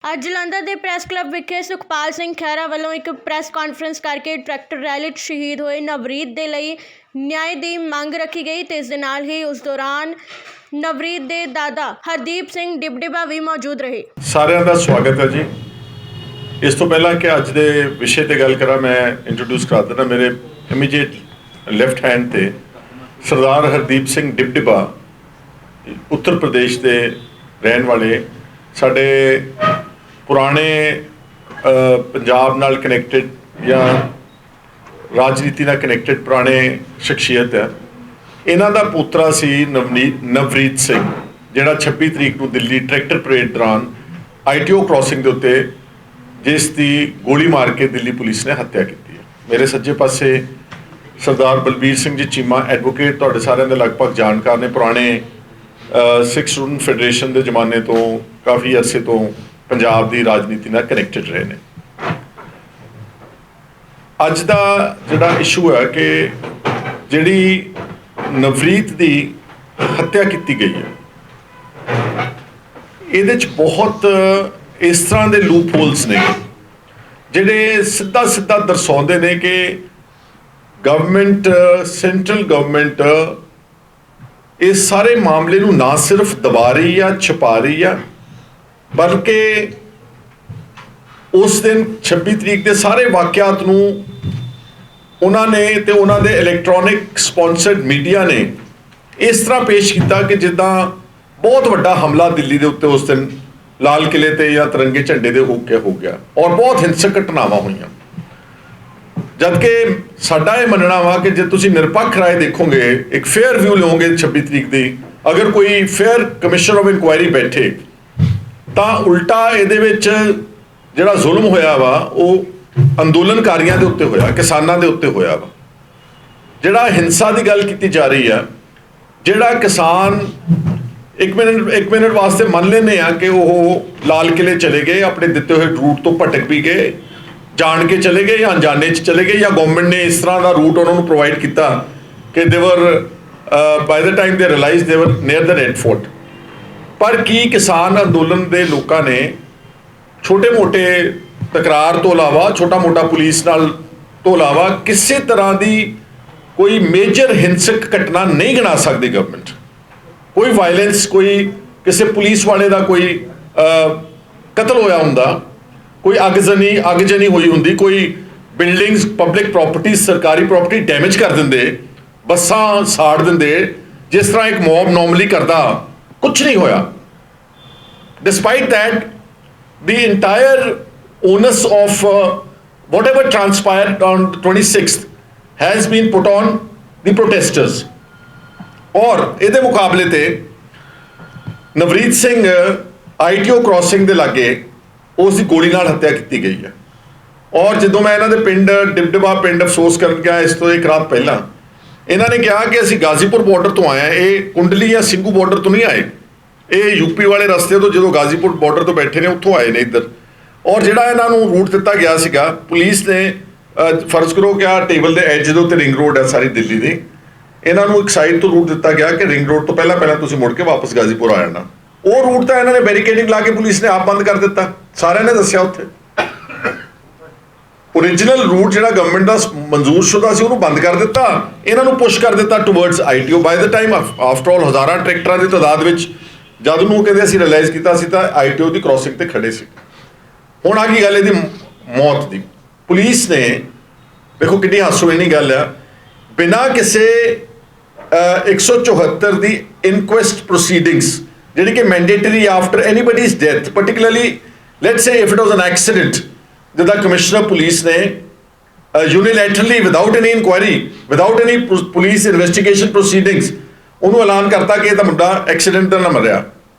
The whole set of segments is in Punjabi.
ਅੱਜ ਜਲੰਧਰ ਦੇ ਪ੍ਰੈਸ ਕਲੱਬ ਵਿਖੇ ਸੁਖਪਾਲ ਸਿੰਘ ਖਹਿਰਾ ਵੱਲੋਂ ਇੱਕ ਪ੍ਰੈਸ ਕਾਨਫਰੰਸ ਕਰਕੇ ਟਰੈਕਟਰ ਰੈਲੀ 'ਚ ਸ਼ਹੀਦ ਹੋਏ ਨਵਰੀਤ ਦੇ ਲਈ ਨਿਆਂ ਦੀ ਮੰਗ ਰੱਖੀ ਗਈ ਤੇ ਇਸ ਦੇ ਨਾਲ ਹੀ ਉਸ ਦੌਰਾਨ ਨਵਰੀਤ ਦੇ ਦਾਦਾ ਹਰਦੀਪ ਸਿੰਘ ਡਿਬਡਿਬਾ ਵੀ ਮੌਜੂਦ ਰਹੇ। ਸਾਰਿਆਂ ਦਾ ਸਵਾਗਤ ਹੈ ਜੀ। ਇਸ ਤੋਂ ਪਹਿਲਾਂ ਕਿ ਅੱਜ ਦੇ ਵਿਸ਼ੇ ਤੇ ਗੱਲ ਕਰਾਂ, ਮੈਂ ਇੰਟਰੋਡਿਊਸ ਕਰ ਦਿੰਦਾ ਮੇਰੇ ਇਮੀਡੀਏਟ ਲੈਫਟ ਹੈਂਡ ਤੇ ਸਰਦਾਰ ਹਰਦੀਪ ਸਿੰਘ ਡਿਬਡਿਬਾ, ਉੱਤਰ ਪ੍ਰਦੇਸ਼ ਦੇ ਰਹਿਣ ਵਾਲੇ, ਸਾਡੇ ਪੁਰਾਣੇ ਪੰਜਾਬ ਨਾਲ ਕਨੈਕਟਡ ਜਾਂ ਰਾਜਨੀਤੀ ਨਾਲ ਕਨੈਕਟਡ ਪੁਰਾਣੇ ਸ਼ਖਸੀਅਤ ਹੈ। ਇਹਨਾਂ ਦਾ ਪੋਤਰਾ ਸੀ ਨਵਰੀਤ ਸਿੰਘ, ਜਿਹੜਾ 26 ਤਰੀਕ ਨੂੰ ਦਿੱਲੀ ਟਰੈਕਟਰ ਪਰੇਡ ਦੌਰਾਨ ITO ਕ੍ਰਾਸਿੰਗ ਦੇ ਉੱਤੇ ਜਿਸ ਦੀ ਗੋਲੀ ਮਾਰ ਕੇ ਦਿੱਲੀ ਪੁਲਿਸ ਨੇ ਹੱਤਿਆ ਕੀਤੀ ਹੈ। ਮੇਰੇ ਸੱਜੇ ਪਾਸੇ ਸਰਦਾਰ ਬਲਬੀਰ ਸਿੰਘ ਜੀ ਚੀਮਾ, ਐਡਵੋਕੇਟ, ਤੁਹਾਡੇ ਸਾਰਿਆਂ ਦੇ ਲਗਭਗ ਜਾਣਕਾਰ ਨੇ, ਪੁਰਾਣੇ ਸਿੱਖ ਸਟੂਡੈਂਟ ਫੈਡਰੇਸ਼ਨ ਦੇ ਜ਼ਮਾਨੇ ਤੋਂ ਕਾਫੀ ਅਰਸੇ ਤੋਂ ਪੰਜਾਬ ਦੀ ਰਾਜਨੀਤੀ ਨਾਲ ਕਨੈਕਟਡ ਰਹੇ ਨੇ। ਅੱਜ ਦਾ ਜਿਹੜਾ ਇਸ਼ੂ ਹੈ ਕਿ ਜਿਹੜੀ ਨਵਰੀਤ ਦੀ ਹੱਤਿਆ ਕੀਤੀ ਗਈ ਹੈ, ਇਹਦੇ 'ਚ ਬਹੁਤ ਇਸ ਤਰ੍ਹਾਂ ਦੇ ਲੂਪ ਹੋਲਸ ਨੇ ਜਿਹੜੇ ਸਿੱਧਾ ਦਰਸਾਉਂਦੇ ਨੇ ਕਿ ਗਵਰਨਮੈਂਟ, ਸੈਂਟਰਲ ਗਵਰਨਮੈਂਟ ਇਸ ਸਾਰੇ ਮਾਮਲੇ ਨੂੰ ਨਾ ਸਿਰਫ ਦਬਾ ਰਹੀ ਆ, ਛੁਪਾ ਰਹੀ ਆ, ਬਲਕਿ ਉਸ ਦਿਨ 26 ਤਰੀਕ ਦੇ ਸਾਰੇ ਵਾਕਿਆਤ ਨੂੰ ਉਹਨਾਂ ਨੇ ਤੇ ਉਹਨਾਂ ਦੇ ਇਲੈਕਟ੍ਰੋਨਿਕ ਸਪਾਂਸਰਡ ਮੀਡੀਆ ਨੇ ਇਸ ਤਰ੍ਹਾਂ ਪੇਸ਼ ਕੀਤਾ ਕਿ ਜਿੱਦਾਂ ਬਹੁਤ ਵੱਡਾ ਹਮਲਾ ਦਿੱਲੀ ਦੇ ਉੱਤੇ ਉਸ ਦਿਨ ਲਾਲ ਕਿਲੇ ਤੇ ਜਾਂ ਤਿਰੰਗੇ ਝੰਡੇ ਦੇ ਹੋ ਗਿਆ ਔਰ ਬਹੁਤ ਹਿੰਸਕ ਘਟਨਾਵਾਂ ਹੋਈਆਂ। ਜਦਕਿ ਸਾਡਾ ਇਹ ਮੰਨਣਾ ਵਾ ਕਿ ਜੇ ਤੁਸੀਂ ਨਿਰਪੱਖ ਰਾਏ ਦੇਖੋਗੇ, ਇੱਕ ਫੇਅਰ ਵਿਊ ਲਓਗੇ 26 ਤਰੀਕ ਦੀ, ਅਗਰ ਕੋਈ ਫੇਅਰ ਕਮਿਸ਼ਨ ਆਫ ਇਨਕੁਆਇਰੀ ਬੈਠੇ ਤਾਂ ਉਲਟਾ ਇਹਦੇ ਵਿੱਚ ਜਿਹੜਾ ਜ਼ੁਲਮ ਹੋਇਆ ਵਾ ਉਹ ਅੰਦੋਲਨਕਾਰੀਆਂ ਦੇ ਉੱਤੇ ਹੋਇਆ, ਕਿਸਾਨਾਂ ਦੇ ਉੱਤੇ ਹੋਇਆ ਵਾ। ਜਿਹੜਾ ਹਿੰਸਾ ਦੀ ਗੱਲ ਕੀਤੀ ਜਾ ਰਹੀ ਆ, ਜਿਹੜਾ ਕਿਸਾਨ ਇੱਕ ਮਿੰਟ ਵਾਸਤੇ ਮੰਨ ਲੈਂਦੇ ਆ ਕਿ ਉਹ ਲਾਲ ਕਿਲੇ ਚਲੇ ਗਏ, ਆਪਣੇ ਦਿੱਤੇ ਹੋਏ ਰੂਟ ਤੋਂ ਭਟਕ ਵੀ ਗਏ, ਜਾਣ ਕੇ ਚਲੇ ਗਏ ਜਾਂ ਅਣਜਾਣੇ 'ਚ ਚਲੇ ਗਏ, ਜਾਂ ਗਵਰਨਮੈਂਟ ਨੇ ਇਸ ਤਰ੍ਹਾਂ ਦਾ ਰੂਟ ਉਹਨਾਂ ਨੂੰ ਪ੍ਰੋਵਾਈਡ ਕੀਤਾ ਕਿ ਦੇਵਰ ਬਾਈ ਦ ਟਾਈਮ ਦੇ ਰਿਅਲਾਈਜ਼ ਦੇਵਰ ਨੀਅਰ ਦ ਰੈੱਡ ਫੋਰਟ। ਪਰ ਕੀ ਕਿਸਾਨ ਅੰਦੋਲਨ ਦੇ ਲੋਕਾਂ ਨੇ ਛੋਟੇ-ਮੋਟੇ ਤਕਰਾਰ ਤੋਂ ਇਲਾਵਾ, ਛੋਟਾ-ਮੋਟਾ ਪੁਲਿਸ ਨਾਲ ਤੋਂ ਇਲਾਵਾ ਕਿਸੇ ਤਰ੍ਹਾਂ ਦੀ ਕੋਈ ਮੇਜਰ ਹਿੰਸਕ ਘਟਨਾ ਨਹੀਂ ਗਿਣਾ ਸਕਦੀ ਗਵਰਨਮੈਂਟ। ਕੋਈ ਵਾਇਲੈਂਸ, ਕੋਈ ਕਿਸੇ ਪੁਲਿਸ ਵਾਲੇ ਦਾ ਕੋਈ ਕਤਲ ਹੋਇਆ ਹੁੰਦਾ, ਕੋਈ ਅੱਗਜਨੀ ਹੋਈ ਹੁੰਦੀ, ਕੋਈ ਬਿਲਡਿੰਗਸ, ਪਬਲਿਕ ਪ੍ਰਾਪਰਟੀ, ਸਰਕਾਰੀ ਪ੍ਰਾਪਰਟੀ ਡੈਮੇਜ ਕਰ ਦਿੰਦੇ, ਬੱਸਾਂ ਸਾੜ ਦਿੰਦੇ, ਜਿਸ ਤਰ੍ਹਾਂ ਇੱਕ ਮੌਬ ਨਾਰਮਲੀ ਕਰਦਾ, ਕੁਝ ਨਹੀਂ ਹੋਇਆ। Despite that the entire onus of whatever transpired on 26th has been put on the protesters। ਔਰ ਇਹਦੇ ਮੁਕਾਬਲੇ ਤੇ ਨਵਰੀਤ ਸਿੰਘ ITO ਕ੍ਰਾਸਿੰਗ ਦੇ ਲਾਗੇ ਉਸ ਦੀ ਗੋਲੀ ਨਾਲ ਹੱਤਿਆ ਕੀਤੀ ਗਈ ਹੈ। ਔਰ ਜਦੋਂ ਮੈਂ ਇਹਨਾਂ ਦੇ ਪਿੰਡ ਡਿਬਡਿਬਾ ਪਿੰਡ ਅਫਸੋਸ ਕਰਨ ਗਿਆ ਇਸ ਤੋਂ ਇੱਕ ਰਾਤ ਪਹਿਲਾਂ, ਇਹਨਾਂ ਨੇ ਕਿਹਾ ਕਿ ਅਸੀਂ ਗਾਜ਼ੀਪੁਰ ਬਾਰਡਰ ਤੋਂ ਆਏ ਹਾਂ, ਇਹ ਕੁੰਡਲੀ ਜਾਂ ਸਿੰਘੂ ਬਾਰਡਰ ਤੋਂ ਨਹੀਂ ਆਏ, ਇਹ ਯੂਪੀ ਵਾਲੇ ਰਸਤੇ ਤੋਂ ਜਦੋਂ ਗਾਜ਼ੀਪੁਰ ਬਾਰਡਰ ਤੋਂ ਬੈਠੇ ਨੇ ਉੱਥੋਂ ਆਏ ਨੇ ਇੱਧਰ। ਔਰ ਜਿਹੜਾ ਇਹਨਾਂ ਨੂੰ ਰੂਟ ਦਿੱਤਾ ਗਿਆ ਸੀਗਾ, ਪੁਲਿਸ ਨੇ ਫਰਜ਼ ਕਰੋ ਕਿ ਆਹ ਟੇਬਲ ਦੇ ਐਜ ਦੇ ਉੱਤੇ ਰਿੰਗ ਰੋਡ ਹੈ ਸਾਰੀ ਦਿੱਲੀ ਦੀ, ਇਹਨਾਂ ਨੂੰ ਇੱਕ ਸਾਈਡ ਤੋਂ ਰੂਟ ਦਿੱਤਾ ਗਿਆ ਕਿ ਰਿੰਗ ਰੋਡ ਤੋਂ ਪਹਿਲਾਂ ਤੁਸੀਂ ਮੁੜ ਕੇ ਵਾਪਸ ਗਾਜ਼ੀਪੁਰ ਆ ਜਾਣਾ। ਉਹ ਰੂਟ ਤਾਂ ਇਹਨਾਂ ਨੇ ਬੈਰੀਕੇਡਿੰਗ ਲਾ ਕੇ ਪੁਲਿਸ ਨੇ ਆਪ ਬੰਦ ਕਰ ਦਿੱਤਾ, ਸਾਰਿਆਂ ਨੇ ਦੱਸਿਆ ਉੱਥੇ। ਓਰੀਜਨਲ ਰੂਟ ਜਿਹੜਾ ਗਵਰਨਮੈਂਟ ਦਾ ਮਨਜ਼ੂਰ ਸ਼ੁਦਾ ਸੀ ਉਹਨੂੰ ਬੰਦ ਕਰ ਦਿੱਤਾ, ਇਹਨਾਂ ਨੂੰ ਪੁਸ਼ ਕਰ ਦਿੱਤਾ towards ITO। By the time after all ਹਜ਼ਾਰਾਂ ਟਰੈਕਟਰਾਂ ਦੀ ਤਾਦਾਦ ਵਿੱਚ ਜਦ ਨੂੰ ਕਹਿੰਦੇ ਅਸੀਂ ਰਿਅਲਾਈਜ਼ ਕੀਤਾ ਸੀ ਤਾਂ ITO ਦੀ ਕ੍ਰਾਸਿੰਗ ਤੇ ਖੜੇ ਸੀ। ਹੁਣ ਆ ਗਈ ਗੱਲ ਇਹਦੀ ਮੌਤ ਦੀ। ਪੁਲਿਸ ਨੇ, ਦੇਖੋ ਕਿੰਨੀ ਹਾਸੋਹੀਣੀ ਗੱਲ ਆ, ਬਿਨਾਂ ਕਿਸੇ 174 ਦੀ ਇਨਕੁਐਸਟ ਪ੍ਰੋਸੀਡਿੰਗਸ ਜਿਹੜੀ ਕਿ mandatory after anybody's death, particularly let's say if it was an accident, ਜਿੱਦਾਂ ਕਮਿਸ਼ਨਰ ਪੁਲਿਸ ਨੇ unilaterally without any inquiry, without any police investigation proceedings ਉਹਨੂੰ ਐਲਾਨ ਕਰਤਾ ਕਿ ਇਹ ਤਾਂ ਮੁੰਡਾ ਐਕਸੀਡੈਂਟ ਨਾਲ ਮਰਿਆ।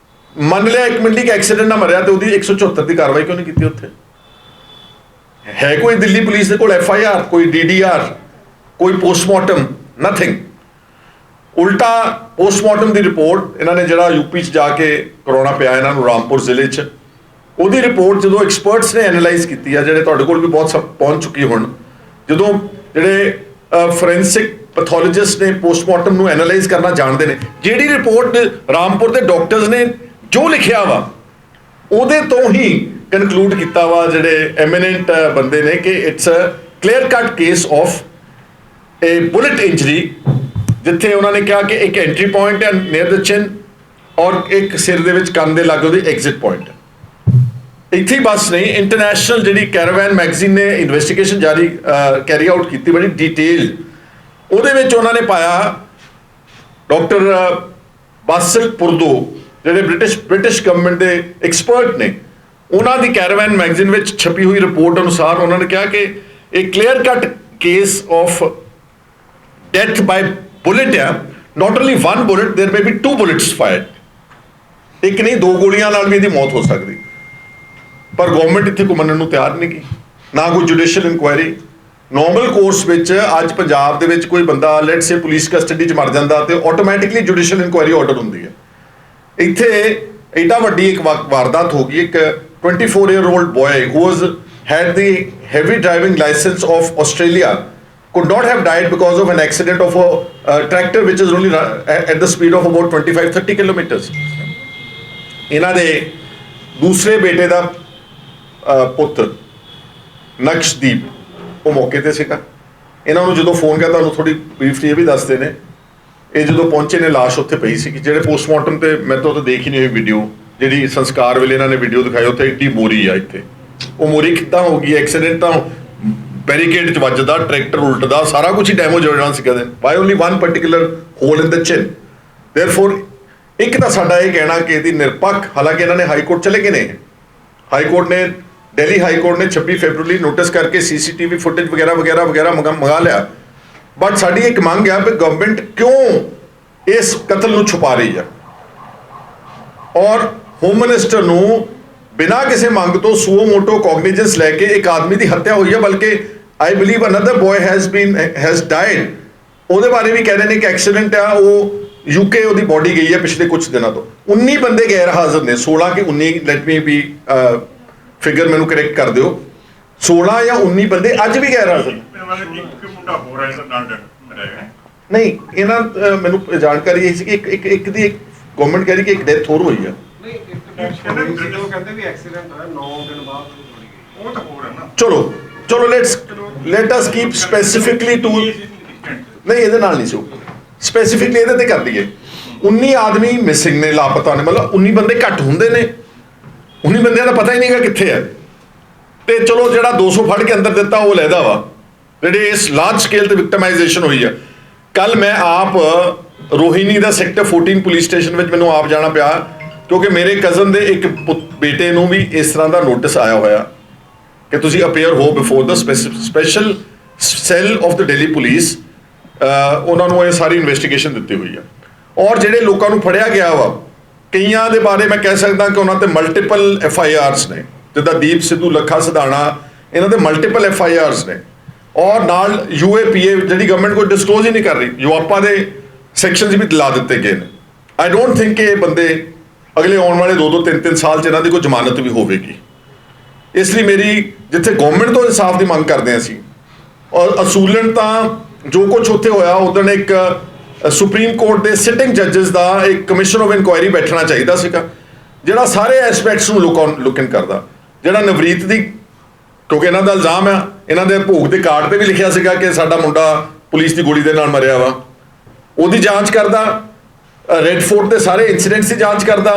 ਮੰਨ ਲਿਆ ਇੱਕ ਮਿੰਟ ਲਈ ਕਿ ਐਕਸੀਡੈਂਟ ਨਾਲ ਮਰਿਆ, ਤੇ ਉਹਦੀ 174 ਦੀ ਕਾਰਵਾਈ ਕਿਉਂ ਨਹੀਂ ਕੀਤੀ? ਉੱਥੇ ਹੈ ਕੋਈ ਦਿੱਲੀ ਪੁਲਿਸ ਦੇ ਕੋਲ FIR, ਕੋਈ DDR, ਕੋਈ ਪੋਸਟਮਾਰਟਮ? ਨਥਿੰਗ। ਉਲਟਾ ਪੋਸਟਮਾਰਟਮ ਦੀ ਰਿਪੋਰਟ ਇਹਨਾਂ ਨੇ ਜਿਹੜਾ UP 'ਚ ਜਾ ਕੇ ਕਰਾਉਣਾ ਪਿਆ ਇਹਨਾਂ ਨੂੰ, ਰਾਮਪੁਰ ਜ਼ਿਲ੍ਹੇ 'ਚ, ਉਹਦੀ ਰਿਪੋਰਟ ਜਦੋਂ ਐਕਸਪਰਟਸ ਨੇ ਐਨਾਲਾਈਜ਼ ਕੀਤੀ ਆ, ਜਿਹੜੇ ਤੁਹਾਡੇ ਕੋਲ ਵੀ ਬਹੁਤ ਪਹੁੰਚ ਚੁੱਕੀ ਹੁਣ, ਜਦੋਂ ਜਿਹੜੇ ਫੋਰੈਂਸਿਕ ਪੈਥੋਲੋਜਿਸਟ ਨੇ ਪੋਸਟਮਾਰਟਮ ਨੂੰ ਐਨਾਲਾਈਜ਼ ਕਰਨਾ ਜਾਣਦੇ ਨੇ, ਜਿਹੜੀ ਰਿਪੋਰਟ ਰਾਮਪੁਰ ਦੇ ਡਾਕਟਰਸ ਨੇ ਜੋ ਲਿਖਿਆ ਵਾ ਉਹਦੇ ਤੋਂ ਹੀ ਕਨਕਲੂਡ ਕੀਤਾ ਵਾ ਜਿਹੜੇ ਐਮੀਨੈਂਟ ਬੰਦੇ ਨੇ ਕਿ it's a clear cut case of a bullet injury, ਜਿੱਥੇ ਉਹਨਾਂ ਨੇ ਕਿਹਾ ਕਿ ਇੱਕ ਐਂਟਰੀ ਪੁਆਇੰਟ ਹੈ ਨੀਅਰ ਦ ਚਿਨ ਔਰ ਇੱਕ ਸਿਰ ਦੇ ਵਿੱਚ ਕੰਨ ਦੇ ਲਾਗੇ ਉਹਦੀ ਐਗਜ਼ਿਟ ਪੁਆਇੰਟ ਹੈ। ਇੱਥੇ ਹੀ ਬਸ ਨਹੀਂ, ਇੰਟਰਨੈਸ਼ਨਲ ਜਿਹੜੀ ਕੈਰਾਵੈਨ ਮੈਗਜ਼ੀਨ ਨੇ ਇਨਵੈਸਟੀਗੇਸ਼ਨ ਜਾਰੀ ਕੈਰੀ ਆਊਟ ਕੀਤੀ ਬੜੀ ਡਿਟੇਲ, ਉਹਦੇ ਵਿੱਚ ਉਹਨਾਂ ਨੇ ਪਾਇਆ ਡਾਕਟਰ ਬਾਸਲ ਪੁਰਦੋ ਜਿਹੜੇ ਬ੍ਰਿਟਿਸ਼ ਗਵਰਨਮੈਂਟ ਦੇ ਐਕਸਪਰਟ ਨੇ, ਉਹਨਾਂ ਦੀ ਕੈਰਾਵੈਨ ਮੈਗਜ਼ੀਨ ਵਿੱਚ ਛਪੀ ਹੋਈ ਰਿਪੋਰਟ ਅਨੁਸਾਰ ਉਹਨਾਂ ਨੇ ਕਿਹਾ ਕਿ ਇਹ clear cut case of death by bullet ਹੈ। ਨਾਟ ਓਨਲੀ ਵਨ ਬੁਲਟ, ਦੇਰ ਮੇ ਬੀ 2 bullets fired, ਇੱਕ ਨਹੀਂ 2 ਗੋਲੀਆਂ ਨਾਲ ਵੀ ਇਹਦੀ ਮੌਤ ਹੋ ਸਕਦੀ। ਪਰ ਗਵਰਨਮੈਂਟ ਇੱਥੇ ਕੋਈ ਮੰਨਣ ਨੂੰ ਤਿਆਰ ਨਹੀਂ ਗੀ, ਨਾ ਕੋਈ ਜੁਡੀਸ਼ੀਅਲ ਇਨਕੁਆਇਰੀ। ਨੋਰਮਲ ਕੋਰਸ ਵਿੱਚ ਅੱਜ ਪੰਜਾਬ ਦੇ ਵਿੱਚ ਕੋਈ ਬੰਦਾ ਲੈਟਸ ਸੇ ਪੁਲਿਸ ਕਸਟਡੀ 'ਚ ਮਰ ਜਾਂਦਾ ਤੇ ਆਟੋਮੈਟਿਕਲੀ ਜੁਡੀਸ਼ੀਅਲ ਇਨਕੁਆਇਰੀ ਆਰਡਰ ਹੁੰਦੀ ਹੈ। ਇੱਥੇ ਐਡਾ ਵੱਡੀ ਇੱਕ ਵਾਰਦਾਤ ਹੋ ਗਈ। ਇੱਕ 24-year-old boy who had the heavy driving license of Australia could not have died because of an accident of a tractor which is only at the speed of about 25-30 kilometers. ਇਹਨਾਂ ਦੇ ਦੂਸਰੇ ਬੇਟੇ ਦਾ ਪੁੱਤਰ ਨਕਸ਼ਦੀਪ ਉਹ ਮੌਕੇ ਤੇ ਸੀਗਾ। ਇਹਨਾਂ ਨੂੰ ਜਦੋਂ ਫੋਨ ਕੀਤਾ, ਤੁਹਾਨੂੰ ਥੋੜੀ ਬਰੀਫਲੀ ਇਹ ਵੀ ਦੱਸਦੇ ਨੇ, ਇਹ ਜਦੋਂ ਪਹੁੰਚੇ ਨੇ ਲਾਸ਼ ਉੱਥੇ ਪਈ ਸੀ। ਜਿਹੜੇ ਪੋਸਟਮਾਰਟਮ ਤੇ ਮੈਂ ਤਾਂ ਉੱਥੇ ਦੇਖ ਹੀ ਨਹੀਂ ਹੋਈ ਵੀਡੀਓ, ਜਿਹੜੀ ਸੰਸਕਾਰ ਵੇਲੇ ਇਹਨਾਂ ਨੇ ਵੀਡੀਓ ਦਿਖਾਈ, ਉੱਥੇ ਏਡੀ ਮੋਰੀ ਆ। ਇੱਥੇ ਉਹ ਮੋਰੀ ਕਿੱਦਾਂ ਹੋ ਗਈ? ਐਕਸੀਡੈਂਟ ਤਾਂ ਬੈਰੀਕੇਡ 'ਚ ਵੱਜਦਾ, ਟਰੈਕਟਰ ਉਲਟਦਾ, ਸਾਰਾ ਕੁਝ ਹੀ ਡੈਮੇਜ ਹੋ ਜਾਣਾ ਸੀ ਕਦੇ। ਬਾਈ ਓਨਲੀ ਵਨ ਪਾਰਟਿਕੂਲਰ ਹੋਲ ਇਨ ਦ ਚਿਨ। ਦੇਅਰਫੋਰ ਇੱਕ ਤਾਂ ਸਾਡਾ ਇਹ ਕਹਿਣਾ ਕਿ ਇਹਦੀ ਨਿਰਪੱਖ, ਹਾਲਾਂਕਿ ਇਹਨਾਂ ਨੇ ਹਾਈ ਕੋਰਟ ਚਲੇ ਗਏ ਨੇ, ਹਾਈ ਕੋਰਟ ਨੇ ਦਿੱਲੀ ਹਾਈ ਕੋਰਟ ਨੇ 26 ਫਰਵਰੀ ਨੋਟਿਸ ਕਰਕੇ CCTV ਫੁਟੇਜ ਵਗੈਰਾ ਮੰਗਾ ਲਿਆ। ਬਟ ਸਾਡੀ ਇੱਕ ਮੰਗ ਹੈ ਕਿ ਗਵਰਨਮੈਂਟ ਕਿਉਂ ਇਸ ਕਤਲ ਨੂੰ ਛੁਪਾ ਰਹੀ ਹੈ ਔਰ ਹੋਮ ਮਿਨਿਸਟਰ ਨੂੰ ਬਿਨਾਂ ਕਿਸੇ ਮੰਗ ਤੋਂ ਸੂਓ ਮੋਟੋ ਕੋਗਨੀਜੈਂਸ ਲੈ ਕੇ ਇੱਕ ਆਦਮੀ ਦੀ ਹੱਤਿਆ ਹੋਈ ਹੈ, ਬਲਕਿ I believe another boy has died. ਉਹਦੇ ਬਾਰੇ ਵੀ ਕਹਿ ਰਹੇ ਨੇ ਕਿ ਐਕਸੀਡੈਂਟ ਆ, ਉਹ UK ਉਹਦੀ ਬੋਡੀ ਗਈ ਹੈ ਪਿਛਲੇ ਕੁਝ ਦਿਨਾਂ ਤੋਂ। 19 ਬੰਦੇ ਗੈਰ ਹਾਜ਼ਰ ਨੇ, 16 ਕਿ 19, ਲੈਟ ਮੀ ਵੀ ਫਿਗਰ ਮੈਨੂੰ ਕਰੈਕਟ ਕਰ ਦਿਓ, 16 ਜਾਂ 19 ਬੰਦੇ ਅੱਜ ਵੀ ਗੈਰ ਹਾਜ਼ਰ ਨੇ। ਨਹੀਂ, ਇਹਨਾਂ ਮੈਨੂੰ ਜਾਣਕਾਰੀ ਇਹ ਸੀ ਕਿ ਇੱਕ ਦੀ ਗਵਰਨਮੈਂਟ ਕਹਿ ਰਹੀ ਕਿ ਇੱਕ ਡੈਥ ਹੋਰ ਹੋਈ ਆ। ਚਲੋ let us keep specifically to, ਨਹੀਂ ਇਹਦੇ ਨਾਲ ਨਹੀਂ ਸੀ, ਸਪੈਸੀਫਿਕਲੀ ਇਹਦੇ ਤੇ ਕਰ ਦਈਏ। 19 ਆਦਮੀ ਮਿਸਿੰਗ ਨੇ, ਲਾਪਤਾ ਨੇ, ਮਤਲਬ 19 ਬੰਦੇ ਘੱਟ ਹੁੰਦੇ ਨੇ, 19 ਬੰਦਿਆਂ ਦਾ ਪਤਾ ਹੀ ਨਹੀਂਗਾ ਕਿੱਥੇ ਹੈ। ਤੇ ਚਲੋ ਜਿਹੜਾ 200 ਫੜ ਕੇ ਅੰਦਰ ਦਿੱਤਾ ਉਹ ਲੈਦਾ ਵਾ, ਜਿਹੜੇ ਇਸ ਲਾਰਜ ਸਕੇਲ ਤੇ ਵਿਕਟਮਾਈਜੇਸ਼ਨ ਹੋਈ ਆ। ਕੱਲ ਮੈਂ ਆਪ ਰੋਹਿਣੀ ਦਾ ਸੈਕਟਰ 14 ਪੁਲਿਸ ਸਟੇਸ਼ਨ ਵਿੱਚ ਮੈਨੂੰ ਆਪ ਜਾਣਾ ਪਿਆ, ਕਿਉਂਕਿ ਮੇਰੇ ਕਜ਼ਨ ਦੇ ਇੱਕ ਬੇਟੇ ਨੂੰ ਵੀ ਇਸ ਤਰ੍ਹਾਂ ਦਾ ਨੋਟਿਸ ਆਇਆ ਹੋਇਆ ਕਿ ਤੁਸੀਂ ਅਪੀਅਰ ਹੋ before the special cell of the Delhi police. ਉਹਨਾਂ ਨੂੰ ਇਹ ਸਾਰੀ ਇਨਵੈਸਟੀਗੇਸ਼ਨ ਦਿੱਤੀ ਹੋਈ ਆ। ਔਰ ਜਿਹੜੇ ਲੋਕਾਂ ਨੂੰ ਫੜਿਆ ਗਿਆ ਵਾ, ਕਈਆਂ ਦੇ ਬਾਰੇ ਮੈਂ ਕਹਿ ਸਕਦਾ ਕਿ ਉਹਨਾਂ ਤੇ ਮਲਟੀਪਲ FIRs ਨੇ, ਜਿੱਦਾਂ ਦੀਪ ਸਿੱਧੂ, ਲੱਖਾ ਸਿਧਾਣਾ, ਇਹਨਾਂ ਦੇ ਮਲਟੀਪਲ FIRs ਨੇ। ਔਰ ਨਾਲ UAPA ਜਿਹੜੀ ਗਵਰਨਮੈਂਟ ਕੋਈ ਡਿਸਕਲੋਜ਼ ਹੀ ਨਹੀਂ ਕਰ ਰਹੀ, ਯੂਆਪਾ ਦੇ ਸੈਕਸ਼ਨਸ ਵੀ ਲਾ ਦਿੱਤੇ ਗਏ ਨੇ। ਆਈ ਡੋਂਟ ਥਿੰਕ ਕਿ ਇਹ ਬੰਦੇ ਅਗਲੇ ਆਉਣ ਵਾਲੇ 2-2, 3-3 ਸਾਲ 'ਚ ਇਹਨਾਂ ਦੀ ਕੋਈ ਜ਼ਮਾਨਤ ਵੀ ਹੋਵੇਗੀ। ਇਸ ਲਈ ਮੇਰੀ ਜਿੱਥੇ ਗਵਰਨਮੈਂਟ ਤੋਂ ਇਨਸਾਫ ਦੀ ਮੰਗ ਕਰਦੇ ਹਾਂ ਅਸੀਂ, ਔਰ ਅਸੂਲਨ ਤਾਂ ਜੋ ਕੁਝ ਉੱਥੇ ਹੋਇਆ, ਉਦੋਂ ਇੱਕ ਸੁਪਰੀਮ ਕੋਰਟ ਦੇ ਸਿਟਿੰਗ ਜੱਜਸ ਦਾ ਇੱਕ ਕਮਿਸ਼ਨ ਆਫ ਇਨਕੁਆਇਰੀ ਬੈਠਣਾ ਚਾਹੀਦਾ ਸੀਗਾ, ਜਿਹੜਾ ਸਾਰੇ ਐਸਪੈਕਟਸ ਨੂੰ ਲੁੱਕ ਇਨ ਕਰਦਾ। ਜਿਹੜਾ ਨਵਰੀਤ ਦੀ, ਕਿਉਂਕਿ ਇਹਨਾਂ ਦਾ ਇਲਜ਼ਾਮ ਆ, ਇਹਨਾਂ ਦੇ ਭੋਗ ਦੇ ਕਾਰਡ ਤੇ ਵੀ ਲਿਖਿਆ ਸੀਗਾ ਕਿ ਸਾਡਾ ਮੁੰਡਾ ਪੁਲਿਸ ਦੀ ਗੋਲੀ ਦੇ ਨਾਲ ਮਰਿਆ ਵਾ, ਉਹਦੀ ਜਾਂਚ ਕਰਦਾ। ਰੈੱਡ ਫੋਰਟ ਦੇ ਸਾਰੇ ਇਨਸੀਡੈਂਟਸ ਦੀ ਜਾਂਚ ਕਰਦਾ।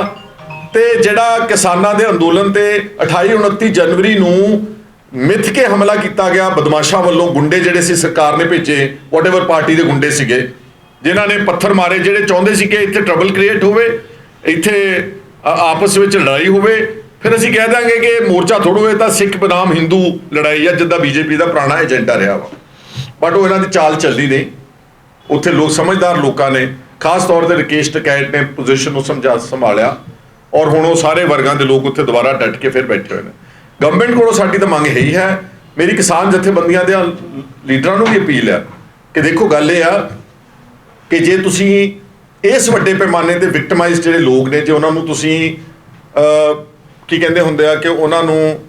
ਤੇ ਜਿਹੜਾ ਕਿਸਾਨਾਂ ਦੇ ਅੰਦੋਲਨ ਤੇ 28-29 ਜਨਵਰੀ ਨੂੰ ਮਿੱਥ ਕੇ ਹਮਲਾ ਕੀਤਾ ਗਿਆ ਬਦਮਾਸ਼ਾਂ ਵੱਲੋਂ, ਗੁੰਡੇ ਜਿਹੜੇ ਸੀ ਸਰਕਾਰ ਨੇ ਭੇਜੇ, ਵਾਟਐਵਰ ਪਾਰਟੀ ਦੇ ਗੁੰਡੇ ਸੀਗੇ, ਜਿਨ੍ਹਾਂ ਨੇ ਪੱਥਰ ਮਾਰੇ, ਜਿਹੜੇ ਚਾਹੁੰਦੇ ਸੀ ਕਿ ਇੱਥੇ ਟਰਬਲ ਕ੍ਰੀਏਟ ਹੋਵੇ, ਇੱਥੇ ਆਪਸ ਵਿੱਚ ਲੜਾਈ ਹੋਵੇ। ਫਿਰ ਅਸੀਂ ਕਹਿ ਦਾਂਗੇ ਕਿ ਮੋਰਚਾ ਥੋੜ੍ਹਾ ਇਹ ਤਾਂ ਸਿੱਖ ਬਨਾਮ ਹਿੰਦੂ ਲੜਾਈ ਆ, ਜਿੱਦਾਂ BJP ਦਾ ਪੁਰਾਣਾ ਏਜੰਡਾ ਰਿਹਾ ਵਾ। ਬਟ ਉਹ ਇਹਨਾਂ ਦੀ ਚਾਲ ਚੱਲਦੀ ਨਹੀਂ। ਉੱਥੇ ਲੋਕ, ਸਮਝਦਾਰ ਲੋਕਾਂ ਨੇ, ਖਾਸ ਤੌਰ ਤੇ ਰਕੇਸ਼ ਟਕੈਤ ਨੇ ਪੋਜੀਸ਼ਨ ਨੂੰ ਸੰਭਾਲਿਆ, ਔਰ ਹੁਣ ਉਹ ਸਾਰੇ ਵਰਗਾਂ ਦੇ ਲੋਕ ਉੱਥੇ ਦੁਬਾਰਾ ਡਟ ਕੇ ਫਿਰ ਬੈਠੇ ਹੋਏ ਨੇ। ਗਵਰਨਮੈਂਟ ਕੋਲੋਂ ਸਾਡੀ ਤਾਂ ਮੰਗ ਇਹੀ ਹੈ। ਮੇਰੀ ਕਿਸਾਨ ਜਥੇਬੰਦੀਆਂ ਦੇ ਲੀਡਰਾਂ ਨੂੰ ਵੀ ਅਪੀਲ ਹੈ ਕਿ ਦੇਖੋ, ਗੱਲ ਇਹ ਆ ਕਿ ਜੇ ਤੁਸੀਂ ਇਸ ਵੱਡੇ ਪੈਮਾਨੇ ਤੇ ਵਿਕਟਮਾਈਜ਼ ਜਿਹੜੇ ਲੋਕ ਨੇ, ਜੇ ਉਹਨਾਂ ਨੂੰ ਤੁਸੀਂ ਕੀ ਕਹਿੰਦੇ ਹੁੰਦੇ ਆ ਕਿ ਉਹਨਾਂ ਨੂੰ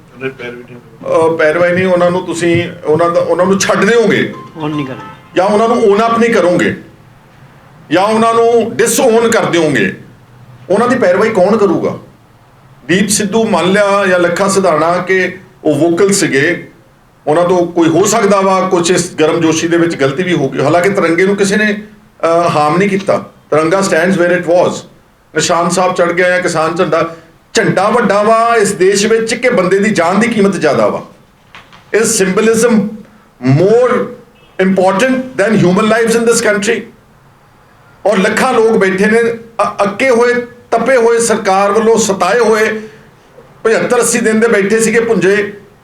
ਪੈਰਵਾਈ ਨਹੀਂ, ਉਹਨਾਂ ਨੂੰ ਤੁਸੀਂ ਉਹਨਾਂ ਨੂੰ ਛੱਡ ਦਿਓਗੇ ਜਾਂ ਉਹਨਾਂ ਨੂੰ ਓਨ ਅਪ ਨਹੀਂ ਕਰੋਗੇ ਜਾਂ ਉਹਨਾਂ ਨੂੰ ਡਿਸਓਨ ਕਰ ਦਿਓਗੇ, ਉਹਨਾਂ ਦੀ ਪੈਰਵਾਈ ਕੌਣ ਕਰੂਗਾ? ਦੀਪ ਸਿੱਧੂ ਮੰਨ ਲਿਆ ਜਾਂ ਲੱਖਾ ਸਿਧਾਣਾ ਕਿ ਉਹ ਵੋਕਲ ਸੀਗੇ, ਉਹਨਾਂ ਤੋਂ ਕੋਈ ਹੋ ਸਕਦਾ ਵਾ ਕੁਝ ਇਸ ਗਰਮਜੋਸ਼ੀ ਦੇ ਵਿੱਚ ਗਲਤੀ ਵੀ ਹੋ ਗਈ, ਹਾਲਾਂਕਿ ਤਿਰੰਗੇ ਨੂੰ ਕਿਸੇ ਨੇ ਹਾਰਮ ਨਹੀਂ ਕੀਤਾ। ਤਿਰੰਗਾ ਸਟੈਂਡਸ ਵੇਅਰ ਇਟ ਵਾਜ਼। ਨਿਸ਼ਾਨ ਸਾਹਿਬ ਚੜ ਗਿਆ ਜਾਂ ਕਿਸਾਨ ਝੰਡਾ ਵੱਡਾ ਵਾ ਇਸ ਦੇਸ਼ ਵਿੱਚ ਕਿ ਬੰਦੇ ਦੀ ਜਾਨ ਦੀ ਕੀਮਤ ਜ਼ਿਆਦਾ ਵਾ। ਇਸ ਸਿੰਬਲਿਜ਼ਮ more important than human lives in this country। ਔਰ ਲੱਖਾਂ ਲੋਕ ਬੈਠੇ ਨੇ ਅੱਕੇ ਹੋਏ, ਤਪੇ ਹੋਏ, ਸਰਕਾਰ ਵੱਲੋਂ ਸਤਾਏ ਹੋਏ, 75-80 ਦਿਨ ਦੇ ਬੈਠੇ ਸੀਗੇ ਪੁੰਜੇ।